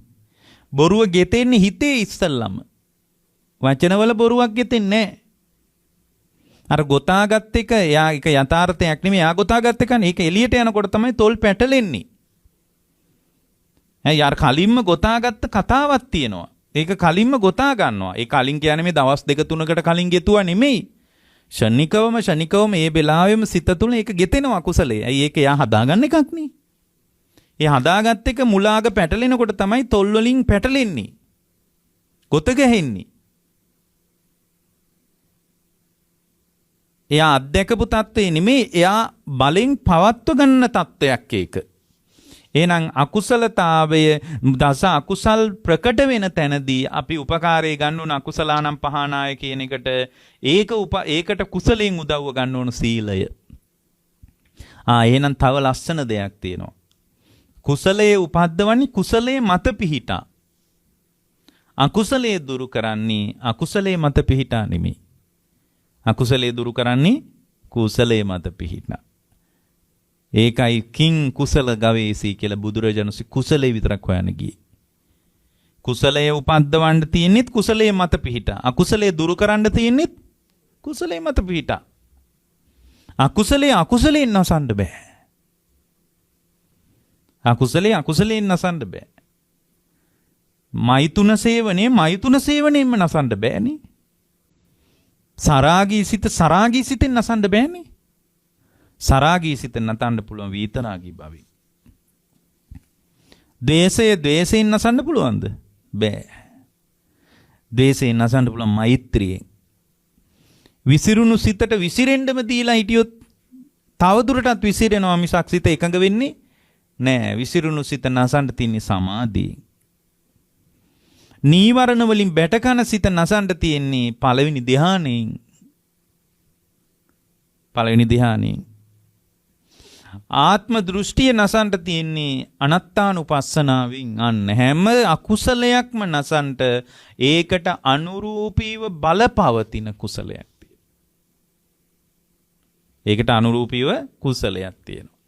බොරුව ගෙතෙන්නේ හිතේ ඉස්සල්ලාම. වචනවල බොරුවක් ගෙතෙන්නේ නැහැ. අර ගොතාගත් එක ඒක යථාර්ථයක් නෙමෙයි. යා ගොතාගත් එක නේ. ඒක එළියට යනකොට තමයි තොල් පැටලෙන්නේ. යාර කලින්ම ගොතාගත්ත කතාවක් තියෙනවා. ඒක කලින්ම ගොතා ගන්නවා. ඒ කලින් කියන්නේ මේ දවස් 2-3කට කලින් ගෙතුවා නෙමෙයි. ෂණිකවම මේ වෙලාවෙම සිත තුළ ඒක ගෙතෙනවා කුසලයේ. ඇයි ඒක යා හදාගන්න එකක් නේ. ඒ හදාගත් එක මුලාග පැටලෙනකොට තමයි තොල් වලින් පැටලෙන්නේ. ගොත ගහෙන්නේ. එයා අත්දැකපු තත්ත්වේ නෙමෙයි, එයා බලෙන් පවත්ව ගන්න තත්ත්වයක් ඒක. එහෙනම් අකුසලතාවය දස අකුසල් ප්‍රකට වෙන තැනදී අපි උපකාරය ගන්න ඕන අකුසලානම් පහනාය කියන එකට ඒකට කුසලයෙන් උදව්ව ගන්න ඕන සීලය. එහෙනම් තව ලස්සන දෙයක් තියෙනවා. කුසලයේ උපද්දවන්නේ කුසලයේ මත පිහිටා. අකුසලයේ දුරු කරන්නේ අකුසලයේ මත පිහිටා නෙමෙයි. අකුසලයේ දුරු කරන්නේ කුසලයේ මත පිහිටා. ඒකයි කිං කුසල ගවේසී කියලා බුදුරජාණන් වහන්සේ කුසලයේ විතරක් හොයන්න ගියේ. කුසලයේ උපද්දවන්න තියෙන්නේත් කුසලයේ මත පිහිටා. අකුසලයේ දුරු කරන්න තියෙන්නේත් කුසලයේ මත පිහිටා. අකුසලයෙන් නසන්න බෑ. අකුසලයෙන් නසන්න බෑ. මෛතුන සේවනයෙන්ම නසන්න බෑනේ. සරාගී සිතෙන් නසන්න බෑනේ. සරාගී සිතෙන් නතන්න පුළුවන් විතරාගී භවෙ. ද්වේෂයෙන් නසන්න පුළුවන්ද? බෑ. ද්වේෂයෙන් නසන්න පුළුවන් මෛත්‍රියෙන්. විසිරුණු සිතට විසිරෙන්නම දීලා හිටියොත් තවදුරටත් විසිරෙනවා මිසක් සිත එකඟ වෙන්නේ නෑ. විසිරුණු සිත නසන්න තියෙන්නේ සමාධියෙන්. නීවරණ වලින් බැටකන සිත නසන්න තියෙන්නේ පළවෙනි ධ්‍යානයෙන්. ආත්ම දෘෂ්ටිය නසන්ට තියෙන්නේ අනත්තානුපස්සනාවෙන්. අන්න හැම අකුසලයක්ම නසන්ට ඒකට අනුරූපීව බලපවතින කුසලයක් තියෙනවා. ඒකට අනුරූපීව කුසලයක් තියෙනවා.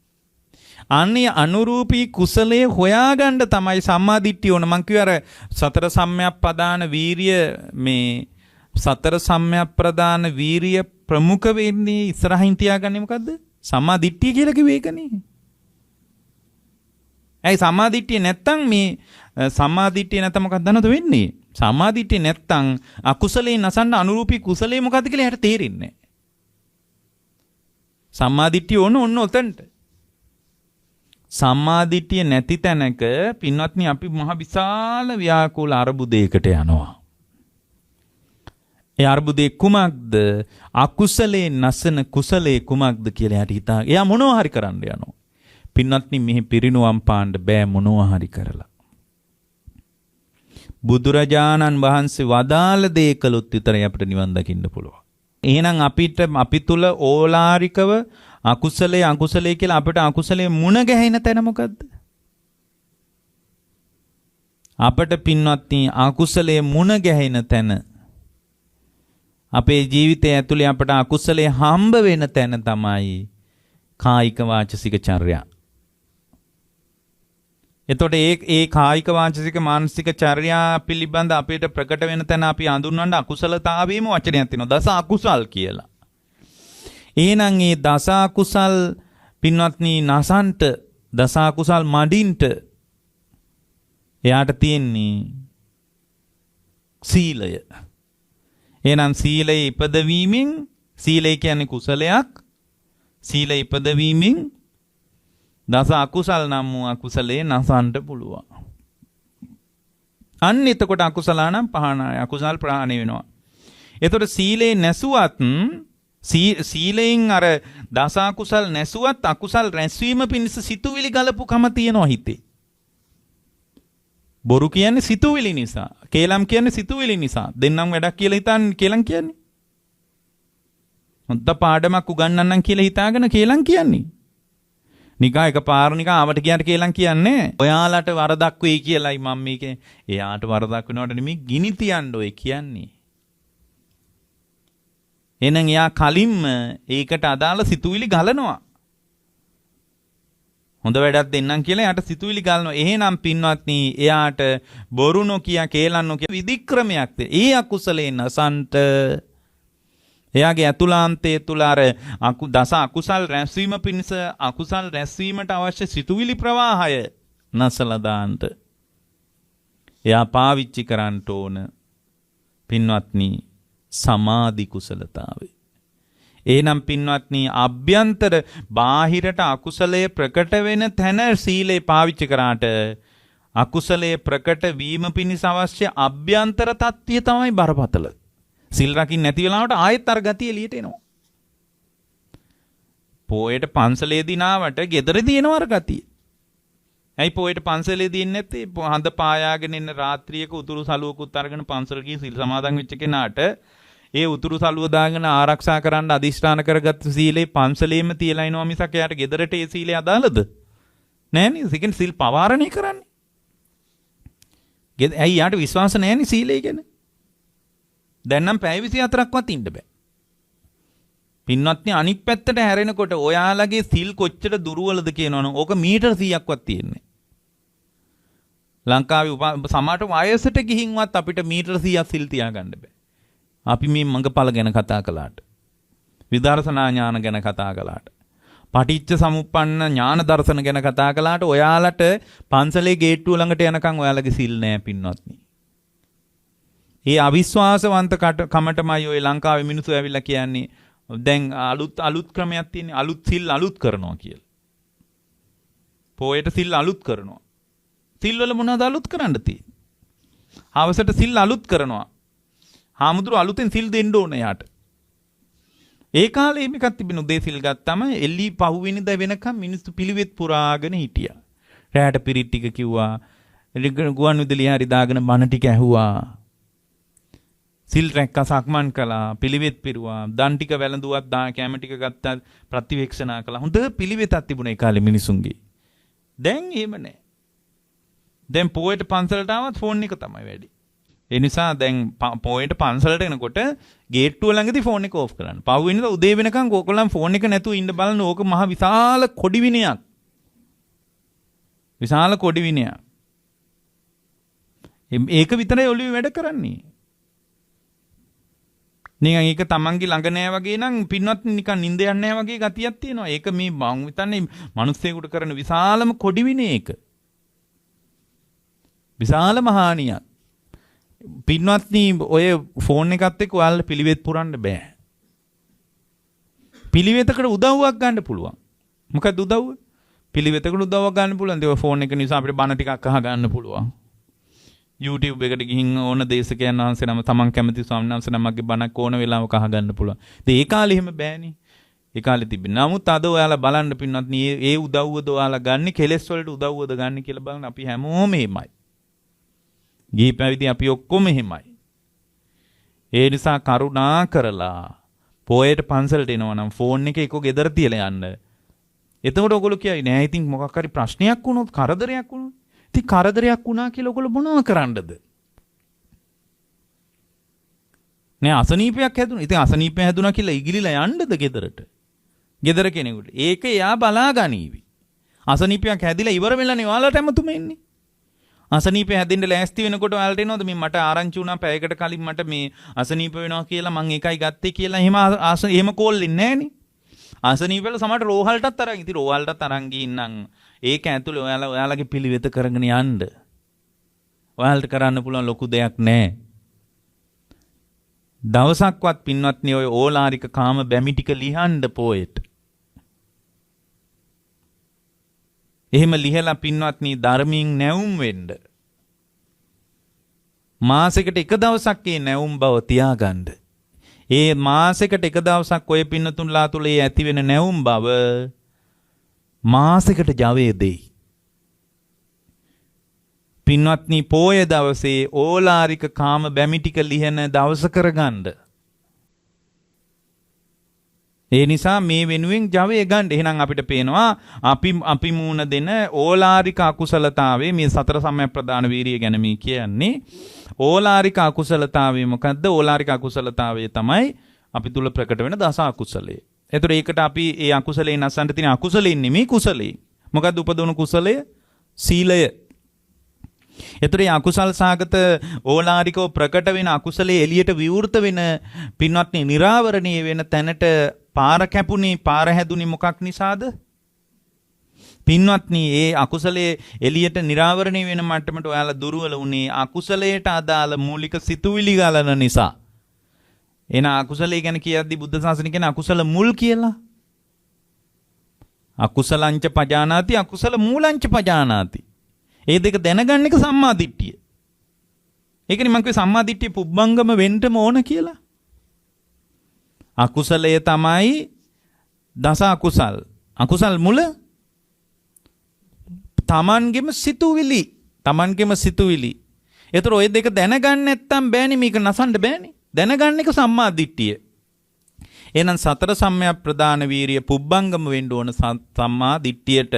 අන්නේ අනුරූපී කුසලයේ හොයාගන්න තමයි සම්මාදිට්ඨිය ඕන. මං කිව්ව අර සතර සම්‍යක්ප්‍රදාන වීරිය මේ සතර සම්‍යක්ප්‍රදාන වීරිය ප්‍රමුඛ වෙන්නේ ඉස්සරහින් තියාගන්නේ මොකද්ද? සම්මාදිට්ඨිය කියලා කිව්වේ ඒකනේ. ඇයි සම්මාදිට්ඨිය නැත්තම් මේ සම්මාදිට්ඨිය නැත්තම් මොකක්ද දන්නවද වෙන්නේ? සම්මාදිට්ඨිය නැත්තම් අකුසලේ නසන්න අනුරූපී කුසලේ මොකද්ද කියලා එයාට තේරෙන්නේ නැහැ. සම්මාදිට්ඨිය ඕන ඔතනට. සම්මාදිට්ඨිය නැති තැනක පින්වත්නි අපි මහ විශාල ව්‍යාකූල අරුබුදයකට යනවා. ඒ අරුබුදේ කුමක්ද? අකුසලේ නසන කුසලේ කුමක්ද කියලා එයාට හිතා. එයා මොනවා හරි කරන්න යනවා. පින්වත්නි මෙහි පිරිනුවම් පාන්න බෑ මොනවා හරි කරලා. බුදුරජාණන් වහන්සේ වදාළ දේ කළොත් විතරයි අපිට නිවන් දකින්න පුළුවන්. එහෙනම් අපි තුල ඕලාරිකව අකුසලේ කියලා අපිට අකුසලේ මුණ ගැහෙන තැන මොකද්ද? අපිට පින්වත්නි අකුසලේ මුණ ගැහෙන තැන අපේ ජීවිතය ඇතුලේ අපට අකුසලේ හම්බ වෙන තැන තමයි කායික වාචසික චර්යා. එතකොට ඒ කායික වාචික මානසික චර්යා පිළිබඳ අපිට ප්‍රකට වෙන තැන අපි හඳුන්වන්න අකුසලතාවීම වචනයක් තියෙනවා. දස අකුසල් කියලා. එහෙනම් මේ දස අකුසල් පින්වත්නි නසන්ට දස අකුසල් මඩින්ට එයාට තියෙන්නේ සීලය. එහෙනම් සීලය ඉපදවීමෙන් සීලය කියන්නේ කුසලයක්. සීලය ඉපදවීමෙන් දස අකුසල් නම් වූ අකුසලේ නසන්ට පුළුවන්. අන්න එතකොට අකුසලානම් පහනාය අකුසල් ප්‍රහාණය වෙනවා. එතකොට සීලේ නැසුවත් සීලෙන් අර දස අකුසල් නැසුවත් අකුසල් රැස්වීම පිණිස සිතුවිලි ගලපුකම තියනවා හිතේ. බොරු කියන්නේ සිතුවිලි නිසා. කේලම් කියන්නේ සිතුවිලි නිසා. දෙන්නම් වැඩක් කියලා හිතන් කේලම් කියන්නේ. හොඳ පාඩමක් උගන්වන්නම් කියලා හිතාගෙන කේලම් කියන්නේ. නිකා එකපාර නිකා ආවට කියන්න කේලම් කියන්නේ. ඔයාලට වරදක් වෙයි කියලායි මම මේකේ. එයාට වරදක් වෙනවට නෙමෙයි ගිනි තියන්න ඔය කියන්නේ. එහෙනම් එයා කලින්ම ඒකට අදාළ සිතුවිලි ගලනවා. හොඳ වැඩක් දෙන්නම් කියලා එයාට සිතුවිලි ගලනවා. එහෙනම් පින්වත්නි එයාට බොරු නොකිය කේලම් නොකිය විදික්‍රමයක් තියෙන. ඒ අකුසලයෙන් අසන්ත එයාගේ අතුලාන්තයේ තුල අර දස අකුසල් රැස්වීම පිණිස අකුසල් රැස්වීමට අවශ්‍ය සිතුවිලි ප්‍රවාහය නැසලා දාන්නට එයා පාවිච්චි කරන්න ඕන පින්වත්නි සමාධි කුසලතාවේ. එහෙනම් පින්වත්නි අභ්‍යන්තර බාහිරට අකුසලයේ ප්‍රකට වෙන තැන සීලේ පාවිච්චි කරාට අකුසලයේ ප්‍රකට වීම පිණිස අවශ්‍ය අභ්‍යන්තර තත්ත්වය තමයි බරපතල. සිල් රකින්න නැති වෙලාවට ආයෙත් අර ගතිය එළියට එනවා. පොයට පන්සලේදී නාවට ගෙදරදී එනවා අර ගතිය. ඇයි පොයට පන්සලේදී එන්නේ නැත්තේ? හඳ පායාගෙන ඉන්න රාත්‍රියක උතුරු සලුවකුත් අරගෙන පන්සල ගිහින් සිල් සමාදන් වෙච්ච කෙනාට ඒ උතුරු සලුව දාගෙන ආරක්ෂා කරන්න අදිෂ්ඨාන කරගත්තු සීලේ පන්සලේම තියලා එනවා මිසක් එයාට ගෙදරට ඒ සීලේ අදාළද? නෑනේ. ඒකෙන් සිල් පවාරණය කරන්නේ. ඇයි යාට විශ්වාස නෑනේ සීලේ ගැන? දැන් නම් පැය 24ක්වත් ඉන්න බෑ. පින්වත්නි අනිත් පැත්තට හැරෙනකොට ඔයාලගේ සිල් කොච්චර දුර්වලද කියනවනම් ඕක මීටර 100ක්වත් තියෙන්නේ. ලංකාවේ සමහරට වයසට ගිහින්වත් අපිට මීටර 100ක් සිල් තියාගන්න බෑ. අපි මේ මඟඵල ගැන කතා කළාට, විදර්ශනා ඥාන ගැන කතා කළාට, පටිච්ච සමුප්පන්න ඥාන දර්ශන ගැන කතා කළාට ඔයාලට පන්සලේ ගේට්ටුව ළඟට යනකම් ඔයාලගේ සිල් නෑ පින්වත්නි. ඒ අවිශ්වාසවන්ත කමටමයි ඔය ලංකාවේ මිනිස්සු ඇවිල්ලා කියන්නේ දැන් අලුත් ක්‍රමයක් තියෙන්නේ අලුත් සිල් අලුත් කරනවා කියලා. පොයට සිල් අලුත් කරනවා. සිල් වල මොනවද අලුත් කරන්න තියෙන්නේ? හවසට සිල් අලුත් කරනවා. හාමුදුරුවෝ අලුතෙන් සිල් දෙන්න ඕන යාට. ඒ කාලේ මේකක් තිබුණු දේ සිල් ගත්තම එල්ලි පහුවෙනිදා වෙනකම් මිනිස්සු පිළිවෙත් පුරාගෙන හිටියා. රැයට පිරිත් ටික කිව්වා. ගුවන් විදුලිය හරි දාගෙන බණ ටික ඇහුවා. සිල් රැක්ක සක්මන් කළා, පිළිවෙත් පිරුවා, දන් ටික වැළඳුවත්, කැම ටික ගත්තා, ප්‍රතිවේක්ෂණා කළා. හොඳ පිළිවෙතක් තිබුණා ඒ කාලේ මිනිසුන්ගේ. දැන් එහෙම නැහැ. දැන් පොයට පන්සලට ආවත් ෆෝන් එක තමයි වැඩි. ඒ නිසා දැන් පොයට පන්සලට එනකොට ගේට්ටුව ළඟදී ෆෝන් එක ඕෆ් කරන්න. පහුවෙනිදා උදේ වෙනකන් ඕගොල්ලන් ෆෝන් එක නැතුව ඉන්න බලන්න. ඕක මහ විශාල කොඩි විනයක්. විශාල කොඩි විනයක්. ඒක විතරයි ඔළුවේ වැඩ කරන්නේ. නිකන් ඒක තමන්ගේ ළඟ නෑ වගේ නම් පින්වත් නිකන් නිින්ද යන්නේ නෑ වගේ ගතියක් තියෙනවා. ඒක මේ මං හිතන්නේ මිනිස්සෙකුට කරන විශාලම කොඩි විනේ ඒක. විශාලම හානියක්. පින්වත්නි ඔය ෆෝන් එකත් එක්ක ඔයාලට පිළිවෙත් පුරන්න බෑ. පිළිවෙතකට උදව්වක් ගන්න පුළුවන්. මොකද උදව්ව? පිළිවෙතකට උදව්වක් ගන්න පුළුවන්. ඒ ෆෝන් එක නිසා අපිට බණ ටිකක් අහ ගන්න පුළුවන්. YouTube එකට ගිහින් ඕන දේශකයන් වහන්සේ නම තමන් කැමති ස්වාමීන් වහන්සේ නමක්ගේ බණක් ඕන වෙලාවක අහගන්න පුළුවන්. ඉතින් ඒ කාලේ එහෙම බෑනේ. ඒ කාලේ තිබෙන්නේ. නමුත් අද ඔයාලා බලන්න පින්වත්නි ඒ උදව්වද ඔයාලා ගන්න කෙලෙස් වලට උදව්වද ගන්න කියලා බලන්න අපි හැමෝම එහෙමයි. ගිහි පැවිදි අපි ඔක්කොම එහෙමයි. ඒ නිසා කරුණා කරලා පොයට පන්සලට එනවා නම් ෆෝන් එක එක්ක ගෙදර තියලා යන්න. එතකොට ඔයගොල්ලෝ කියයි නෑ ඉතින් මොකක් හරි ප්‍රශ්නයක් වුණොත් කරදරයක් වුණොත් ඉතින් කරදරයක් වුණා කියලා ඔයගොල්ලෝ මොනව කරන්නද? නෑ අසනීපයක් හැදුණා. ඉතින් අසනීපය හැදුණා කියලා ඉගිලිලා යන්නද ගෙදරට? ගෙදර කෙනෙකුට. ඒක එයා බලා ගනීවි. අසනීපයක් හැදිලා ඉවර වෙලානේ ඔයාලට ඇමතුම එන්නේ. අසනීපය හැදෙන්න ලෑස්ති වෙනකොට ඔයාලට එනවද මේ මට ආරංචි වුණා පැයකට කලින් මට මේ අසනීප වෙනවා කියලා මං ඒකයි ගත්තේ කියලා එහෙම කෝල් ඉන්නේ නැහනේ. අසනීප වල සමහරට රෝහලටත් අරන් ඉතින් රෝහලටත් අරන් ගින්නම් ඒක ඇතුලේ ඔයාලගේ පිළිවෙත කරගෙන යන්න. ඔයාලට කරන්න පුළුවන් ලොකු දෙයක් නැහැ. දවසක්වත් පින්වත්නි ඔය ඕලාරික කාම බැමි ටික ලියන්න පොයට. එහෙම ලිහලා පින්වත්නි ධර්මයෙන් නැවුම් වෙන්න. මාසෙකට එක දවසක් ඒ නැවුම් බව තියාගන්න. ඒ මාසෙකට එක දවසක් ඔය පින්නතුන්ලා තුල ඒ ඇති වෙන නැවුම් බව මාසෙකට ජවය දෙයි. පින්වත්නි පොය දවසේ ඕලාරික කාම බැමි ටික ලිහන දවස කරගන්න. ඒ නිසා මේ වෙනුවෙන් ජවය ගන්න. එහෙනම් අපිට පේනවා අපි මූණ දෙන ඕලාරික අකුසලතාවේ මේ සතර සම්‍යක් ප්‍රදාන වීරිය ගැන මේ කියන්නේ. ඕලාරික අකුසලතාවේ මොකද්ද? ඕලාරික අකුසලතාවේ තමයි අපි තුල ප්‍රකට වෙන දස අකුසලයේ. ඒතර ඒකට අපි ඒ අකුසලේ නැසන්ට තියෙන අකුසලෙන් නෙමෙයි කුසලේ. මොකද්ද උපදවන කුසලය? සීලය. ඒතර ඒ අකුසල් සාගත ඕලාරිකව ප්‍රකට වෙන අකුසලයේ එළියට විවෘත වෙන පින්වත්නි නිරාවරණීය වෙන තැනට පාර කැපුණේ පාර හැදුනේ මොකක් නිසාද? පින්වත්නි ඒ අකුසලයේ එළියට නිරාවරණීය වෙන මට්ටමට ඔයාලා දුර්වල වුණේ අකුසලයට අදාළ මූලික සිතුවිලි ගලන නිසා. එන අකුසලයේ ගැන කියද්දි බුද්ධ ශාසනය කියන අකුසල මුල් කියලා. අකුසලංච පජානාති අකුසල මූලංච පජානාති. ඒ දෙක දැනගන්න එක සම්මා දිට්ඨිය. ඒකනේ මම කිව්වේ සම්මා දිට්ඨිය පුබ්බංගම වෙන්නම ඕන කියලා. අකුසලය තමයි දස අකුසල්. අකුසල් මුල තමන්ගෙම සිතුවිලි. ඒතර ඔය දෙක දැනගන්න නැත්තම් බෑනේ මේක නසන්න බෑනේ. දැනගන්න එක සම්මා දිට්ඨිය. එහෙනම් සතර සම්‍යක් ප්‍රදාන වීරිය පුබ්බංගම වෙන්න ඕන සම්මා දිට්ඨියට.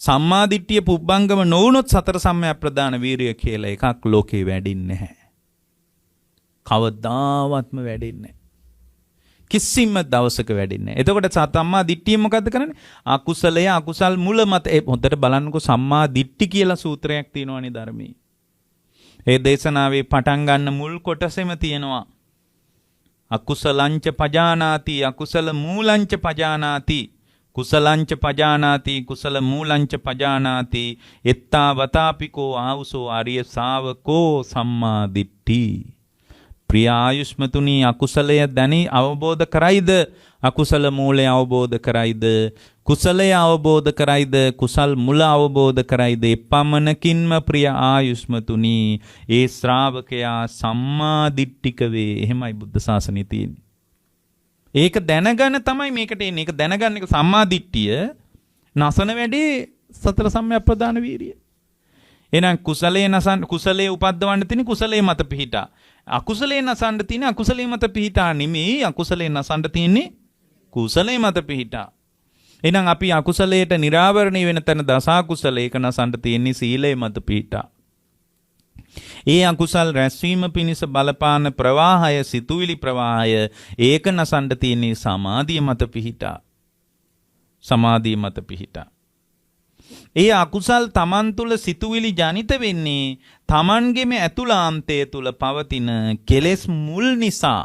සම්මා දිට්ඨිය පුබ්බංගම නොවුනොත් සතර සම්‍යක් ප්‍රදාන වීරිය කියලා එකක් ලෝකේ වැඩින්නේ නැහැ. කවදාවත්ම වැඩින්නේ නැහැ. කිසිම දවසක වැඩින්නේ නැහැ. එතකොට සම්මා දිට්ඨිය මොකද්ද කරන්නේ? අකුසලය අකුසල් මුල මත හොඳට බලන්නකෝ සම්මා දිට්ඨි කියලා සූත්‍රයක් තියෙනවානේ ධර්මයේ. ඒ දේශනාවේ පටන් ගන්න මුල් කොටසෙම තියෙනවා. අකුසලංච පජානාති අකුසල මූලංච පජානාති කුසලංච පජානාති කුසල මූලංච පජානාති එත්තා වතාපිකෝ ආවුසෝ ආර්ය ශාවකෝ සම්මා දිට්ඨි. ප්‍රිය ආයුෂ්මතුනි අකුසලය දැනි අවබෝධ කරයිද? අකුසල මූලය අවබෝධ කරයිද? කුසලය අවබෝධ කරයිද? කුසල් මුල අවබෝධ කරයිද? එපමණකින්ම ප්‍රිය ආයුෂ්මතුනි ඒ ශ්‍රාවකයා සම්මා දිට්ඨික වේ. එහෙමයි බුද්ධ ශාසනය තියෙන්නේ. ඒක දැනගන්න තමයි මේකට එන්නේ. ඒක දැනගන්න එක සම්මා දිට්ඨිය නසන වැඩේ සතර සම්‍යක් ප්‍රදාන වීරිය. එහෙනම් කුසලයේ උපද්දවන්න තියෙන කුසලයේ මත පිහිටා. අකුසලයේ නසන්න තියෙන අකුසලයේ මත පිහිටා නෙමෙයි. අකුසලයේ නසන්න තියෙන්නේ කුසලයේ මත පිහිටා. එහෙනම් අපි අකුසලයට නිරාවරණය වෙන තැන දස අකුසලයක නසන්න තියෙන්නේ සීලයේ මත පිහිටා. ඒ අකුසල් රැස්වීම පිණිස බලපාන ප්‍රවාහය සිතුවිලි ප්‍රවාහය ඒක නසන්න තියෙන්නේ සමාධිය මත පිහිටා. සමාධිය මත පිහිටා. ඒ අකුසල් තමන් තුළ සිතුවිලි ජනිත වෙන්නේ තමන්ගේම ඇතුළාන්තය තුළ පවතින කෙලෙස් මුල් නිසා.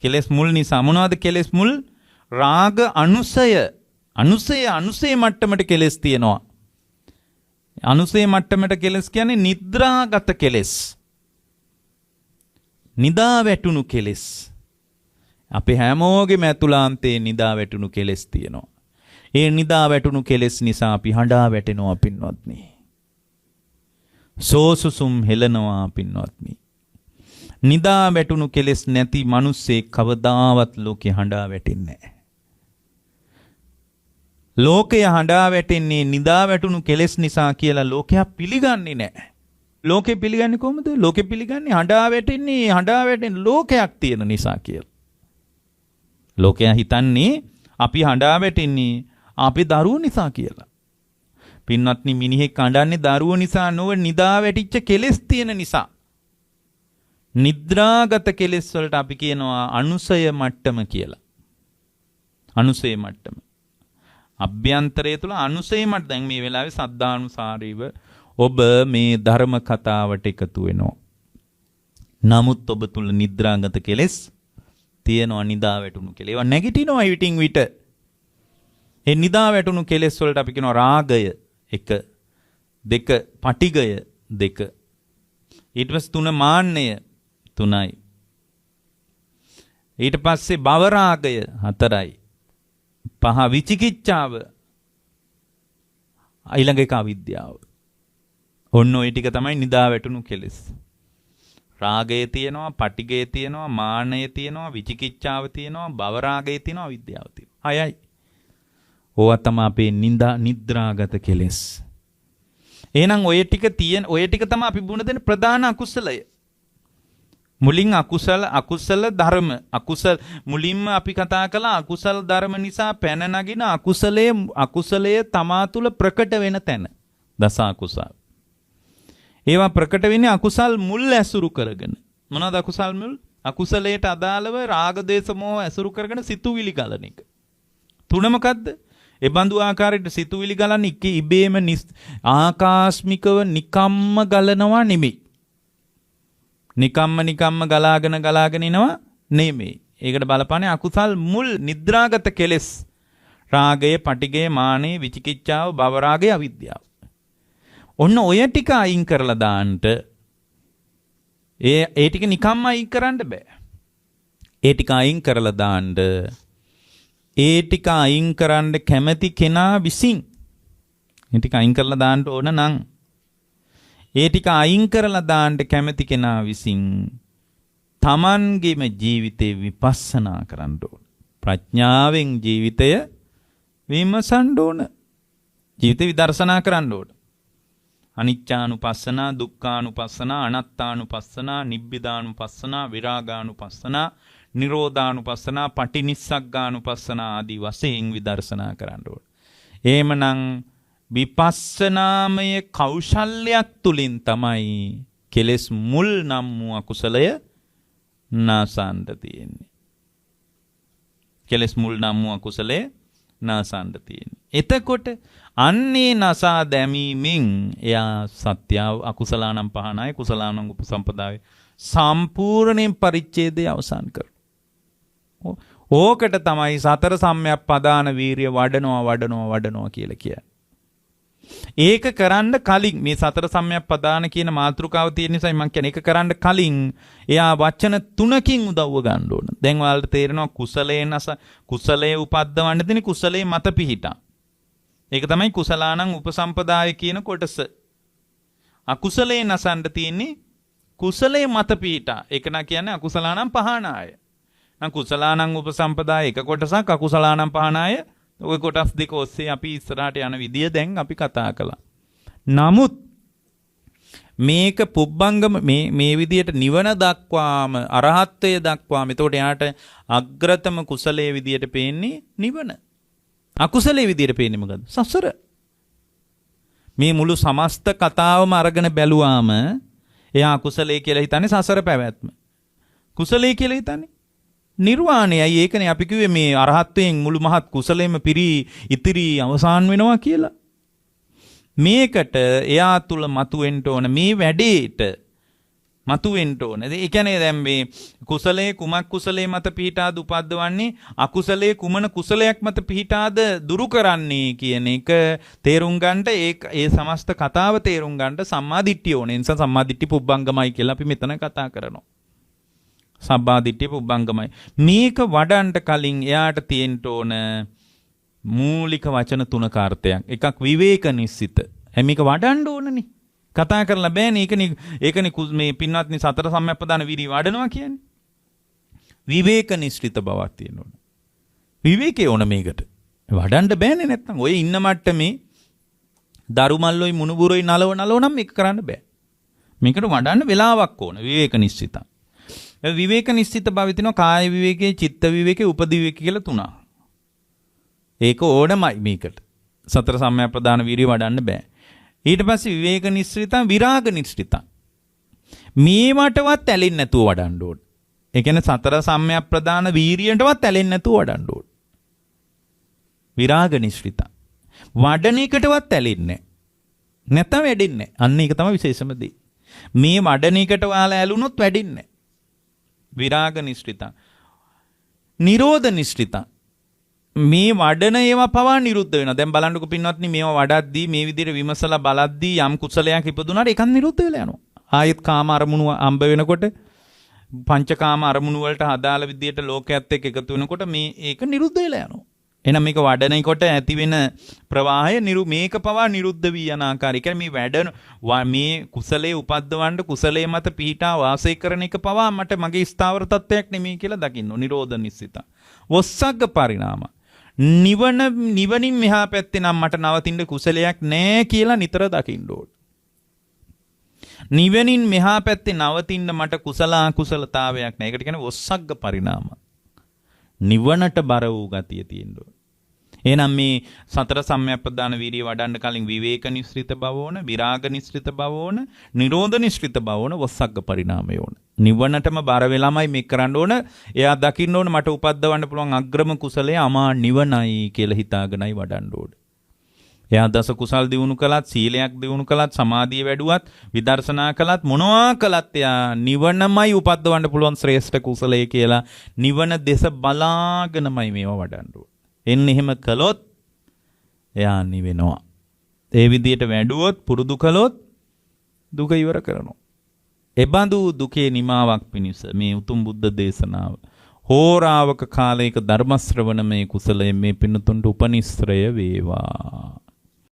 කෙලෙස් මුල් නිසා. මොනවද කෙලෙස් මුල්? රාග අනුසය. අනුසය මට්ටමට කෙලෙස් තියෙනවා. අනුසය මට්ටමට කෙලෙස් කියන්නේ නිද්‍රාගත කෙලෙස්. නිදා වැටුණු කෙලෙස්. අපි හැමෝගෙම ඇතුළාන්තයේ නිදා වැටුණු කෙලෙස් තියෙනවා. ඒ නිදා වැටුණු කෙලෙස් නිසා අපි හඬා වැටෙනවා පින්වත්නි. සෝසුසුම් හෙලනවා පින්වත්නි. නිදා වැටුණු කෙලෙස් නැති මිනිස්සෙක් කවදාවත් ලෝකේ හඬා වැටෙන්නේ නැහැ. ලෝකය හඬා වැටෙන්නේ නිදා වැටුණු කෙලෙස් නිසා කියලා ලෝකයා පිළිගන්නේ නැහැ. ලෝකෙ පිළිගන්නේ කොහොමද? ලෝකෙ පිළිගන්නේ හඬා වැටෙන ලෝකයක් තියෙන නිසා කියලා. ලෝකයා හිතන්නේ අපි හඬා වැටෙන්නේ අපි දරුවෝ නිසා කියලා. පින්වත්නි මිනිහෙක් අඬන්නේ දරුවෝ නිසා නොව නිදා වැටිච්ච කෙලෙස් තියෙන නිසා. නිද්‍රාගත කෙලෙස් වලට අපි කියනවා අනුසය මට්ටම කියලා. අනුසය මට්ටම. අභ්‍යන්තරය තුළ අනුසයමට දැන් මේ වෙලාවේ සද්ධානුසාරීව ඔබ මේ ධර්ම කතාවට එකතු වෙනවා. නමුත් ඔබ තුල නිද්‍රාගත කෙලෙස් තියෙනවා, නිදා වැටුණු කෙලෙස්. ඒවා නැගිටිනවා විටින් විට. ඒ නිදා වැටුණු කෙලෙස් වලට අපි කියනවා රාගය 1, 2, පටිගය 2. ඊට පස්සේ 3 මාන්නය 3යි. ඊට පස්සේ භව රාගය 4යි. 5 විචිකිච්ඡාව. ඊළඟ එක අවිද්‍යාව. ඔන්න ඔය ටික තමයි නිදා වැටුණු කෙලෙස්. රාගය තියෙනවා, පටිගය තියෙනවා, මානය තියෙනවා, විචිකිච්ඡාව තියෙනවා, භව රාගය තියෙනවා, අවිද්‍යාව තියෙනවා. 6යි. ඕවා තමයි අපේ නිද්‍රාගත කෙලෙස්. එහෙනම් ඔය ටික තමයි අපි බුණ දෙන ප්‍රධාන අකුසලය. මුලින් අකුසල ධර්ම මුලින්ම අපි කතා කළා අකුසල ධර්ම නිසා පැන නගින අකුසලයේ තමා තුළ ප්‍රකට වෙන තැන දස අකුසල්. ඒවා ප්‍රකට වෙන්නේ අකුසල් මුල් ඇසුරු කරගෙන. මොනවාද අකුසල් මුල්? අකුසලයට අදාළව රාග දේශ මොහ ඇසුරු කරගෙන සිතුවිලි ගලන එක. 3 මොකද්ද? ඒ බඳු ආකාරයට සිතුවිලි ගලන එක ඉබේම ආකාස්මිකව නිකම්ම ගලනවා නෙමෙයි. නිකම්ම ගලාගෙන එනවා නෙමෙයි. ඒකට බලපාන්නේ අකුසල් මුල් නිද්‍රාගත කෙලෙස්. රාගය, පටිගය, මානෙ, විචිකිච්ඡාව, භව රාගය, අවිද්‍යාව. ඔන්න ඔය ටික අයින් කරලා දාන්න ඒ ටික නිකම්ම අයින් කරන්න බෑ. ඒ ටික අයින් කරලා දාන්න ඒ ටික අයින් කරන්න කැමති කෙනා විසින් ඒ ටික අයින් කරලා දාන්න ඕන නම් ඒ ටික අයින් කරලා දාන්න කැමති කෙනා විසින් තමන්ගේම ජීවිතේ විපස්සනා කරන්න ඕන. ප්‍රඥාවෙන් ජීවිතය විමසන්න ඕන. ජීවිතේ විදර්ශනා කරන්න ඕන. අනිච්චානුපස්සනා, දුක්ඛානුපස්සනා, අනාත්තානුපස්සනා, නිබ්බිදානුපස්සනා, විරාගානුපස්සනා, නිරෝධානුපස්සනා, පටිනිස්සග්ගානුපස්සනා ආදී වශයෙන් විදර්ශනා කරන්න ඕන. එහෙමනම් විපස්සනාමය කෞශල්‍යයක් තුලින් තමයි කෙලෙස් මුල් නම් වූ අකුසලය නාසන්න තියෙන්නේ. කෙලෙස් මුල් නම් වූ අකුසලය නාසන්න තියෙන්නේ. එතකොට අන්නේ නසා දැමීමෙන් එයා සත්‍ය අකුසලානම් පහනයි කුසලානම් උපසම්පදාවේ සම්පූර්ණයෙන් පරිච්ඡේදය අවසන් කරනවා. ඕකට තමයි සතර සම්‍යක් පදාන වීරිය වඩනවා කියලා කියන්නේ. ඒක කරන්න කලින් මේ සතර සම්‍යක් පදාන කියන මාතෘකාව තියෙන නිසා මම කියන්නේ ඒක කරන්න කලින් එයා වචන 3කින් උදව්ව ගන්න ඕන. දැන් ඔයාලට තේරෙනවා කුසලයේ උපද්දවන්න දෙන්නේ කුසලයේ මත පිහිටා. ඒක තමයි කුසලානං උපසම්පදාය කියන කොටස. අකුසලයේ නසන්න තියෙන්නේ කුසලයේ මත පිහිටා. ඒක නා කියන්නේ අකුසලානං පහනාය. නම් කුසලානං උපසම්පදාය එක කොටසක්, අකුසලානං පහනාය ඔය කොටස් දෙක ඔස්සේ අපි ඉස්සරහට යන විදිය දැන් අපි කතා කළා. නමුත් මේක පුබ්බංගම මේ විදියට නිවන දක්වාම අරහත්ත්වය දක්වාම එතකොට යාට අග්‍රතම කුසලයේ විදියට පේන්නේ නිවන. අකුසලයේ විදියට පේන්නේ මොකද්ද? සසර. මේ මුළු සමස්ත කතාවම අරගෙන බැලුවාම එයා අකුසලයේ කියලා හිතන්නේ සසර පැවැත්ම. කුසලයේ කියලා හිතන්නේ නිර්වාණයයි. ඒකනේ අපි කිව්වේ මේ අරහත්ත්වයෙන් මුළු මහත් කුසලෙම ඉතිරි අවසන් වෙනවා කියලා. මේකට එයා තුල මතුවෙන්න ඕන මේ වැඩේට මතුවෙන්න ඕන. ඒ කියන්නේ දැන් මේ කුසලයේ කුමක් කුසලයේ මත පිහිටාද උපද්දවන්නේ, අකුසලයේ කුමන කුසලයක් මත පිහිටාද දුරු කරන්නේ කියන එක තේරුම් ගන්නට ඒ සමස්ත කතාව තේරුම් ගන්නට සම්මාදිට්ඨිය ඕනේ. ඒ නිසා සම්මාදිට්ඨි පුබ්බංගමයි කියලා අපි මෙතන කතා කරනවා. සබ්බාදිට්ඨිය පුබ්බංගමයි. මේක වඩන්න කලින් එයාට තියෙන්න ඕන මූලික වචන 3ක අර්ථයක්. එකක් විවේක නිස්සිත. මේක වඩන්න ඕනනේ. කතා කරලා බෑනේ. ඒකනේ මේ පින්වත්නි සතර සම්‍යක්පදාන විරි වඩනවා කියන්නේ. විවේක නිස්සිත බවක් තියෙන්න ඕන. විවේකේ ඕන මේකට. වඩන්න බෑනේ නැත්තම්. ඔය ඉන්න මට්ටමේ දරුමල්ලොයි මුණුබුරොයි නලව නම් මේක කරන්න බෑ. මේකට වඩන්න වෙලාවක් ඕන. විවේක නිස්සිත. විවේක නිශ්චිත භවිතිනවා කාය විවේකයේ, චිත්ත විවේකයේ, උපදි විවේකයේ කියලා 3. ඒක ඕනමයි මේකට. සතර සම්‍යක් ප්‍රදාන වීර්ය වඩන්න බෑ. ඊට පස්සේ විවේක නිශ්චිතං, විරාග නිශ්චිතං. මේවටවත් ඇලෙන්නේ නැතුව වඩන්න ඕන. ඒ කියන්නේ සතර සම්‍යක් ප්‍රදාන වීර්යයටවත් ඇලෙන්නේ නැතුව වඩන්න ඕන. විරාග නිශ්චිත. වඩන එකටවත් ඇලෙන්නේ නැත්නම් වැඩින්නේ. අන්න ඒක තමයි විශේෂම දේ. මේ වඩන එකට ඔයාලා ඇලුනොත් වැඩින්නේ. විරාග නිශ්චිත. නිරෝධ නිශ්චිත. මේ වඩන ඒවා පවා නිරුද්ධ වෙනවා. දැන් බලන්නකො පින්වත්නි මේවා වඩද්දී මේ විදිහට විමසලා බලද්දී යම් කුසලයක් ඉපදුනාට ඒකත් නිරුද්ධ වෙලා යනවා. ආයෙත් කාම අරමුණු අම්බ වෙනකොට පංචකාම අරමුණු වලට අදාළ විදිහට ලෝකයේත් එක්ක එකතු වෙනකොට මේ ඒක නිරුද්ධ වෙලා යනවා. එහෙනම් මේක වඩනකොට ඇති වෙන ප්‍රවාහය මේක පවා නිරුද්ධ වී යන ආකාරය. කියන්නේ මේ වැඩන මේ කුසලයේ උපද්දවන්න කුසලයේ මත පිහිටා වාසය කරන එක පවා මට මගේ ස්ථාවර තත්වයක් නෙමෙයි කියලා දකින්න. නිරෝධ නිස්සිත. වොස්සග්ග පරිණාම. නිවනින් මෙහා පැත්තේ නම් මට නවතින්න කුසලයක් නැහැ කියලා නිතර දකින්න ඕන. නිවනින් මෙහා පැත්තේ නවතින්න මට කුසල අකුසලතාවයක් නැහැ. ඒකට කියන්නේ වොස්සග්ග පරිණාම. නිවනට බර වූ ගතිය තියෙන්න ඕන. එහෙනම් මේ සතර සම්‍යක්ප්‍රදාන වීර්ය වඩන්න කලින් විවේක නිස්ෘත බව ඕන, විරාග නිස්ෘත බව ඕන, නිරෝධ නිස්ෘත බව ඕන, වොස්සග්ග පරිණාමය ඕන. නිවනටම බර වෙලාමයි මේක කරන්න ඕන. එයා දකින්න ඕන මට උපද්දවන්න පුළුවන් අග්‍රම කුසලයේ අමා නිවනයි කියලා හිතාගෙනයි වඩන්න ඕන. එයා දස කුසල් දිනු කළත්, සීලයක් දිනු කළත්, සමාධිය වැඩුවත්, විදර්ශනා කළත්, මොනවා කළත් එයා නිවනමයි උපද්දවන්න පුළුවන් ශ්‍රේෂ්ඨ කුසලයේ කියලා නිවන දෙස බලාගෙනමයි මේව වඩන්න ඕන. එන්නේ එහෙම කළොත් එයා නිවෙනවා. ඒ විදිහට වැඩුවොත්, පුරුදු කළොත් දුක ඉවර කරනවා. එබඳු දුකේ නිමාවක් පිණිස මේ උතුම් බුද්ධ දේශනාව හෝරාවක කාලයක ධර්ම ශ්‍රවණමේ කුසලයෙන් මේ පින්නතුන්ට උපනිශ්‍රය වේවා.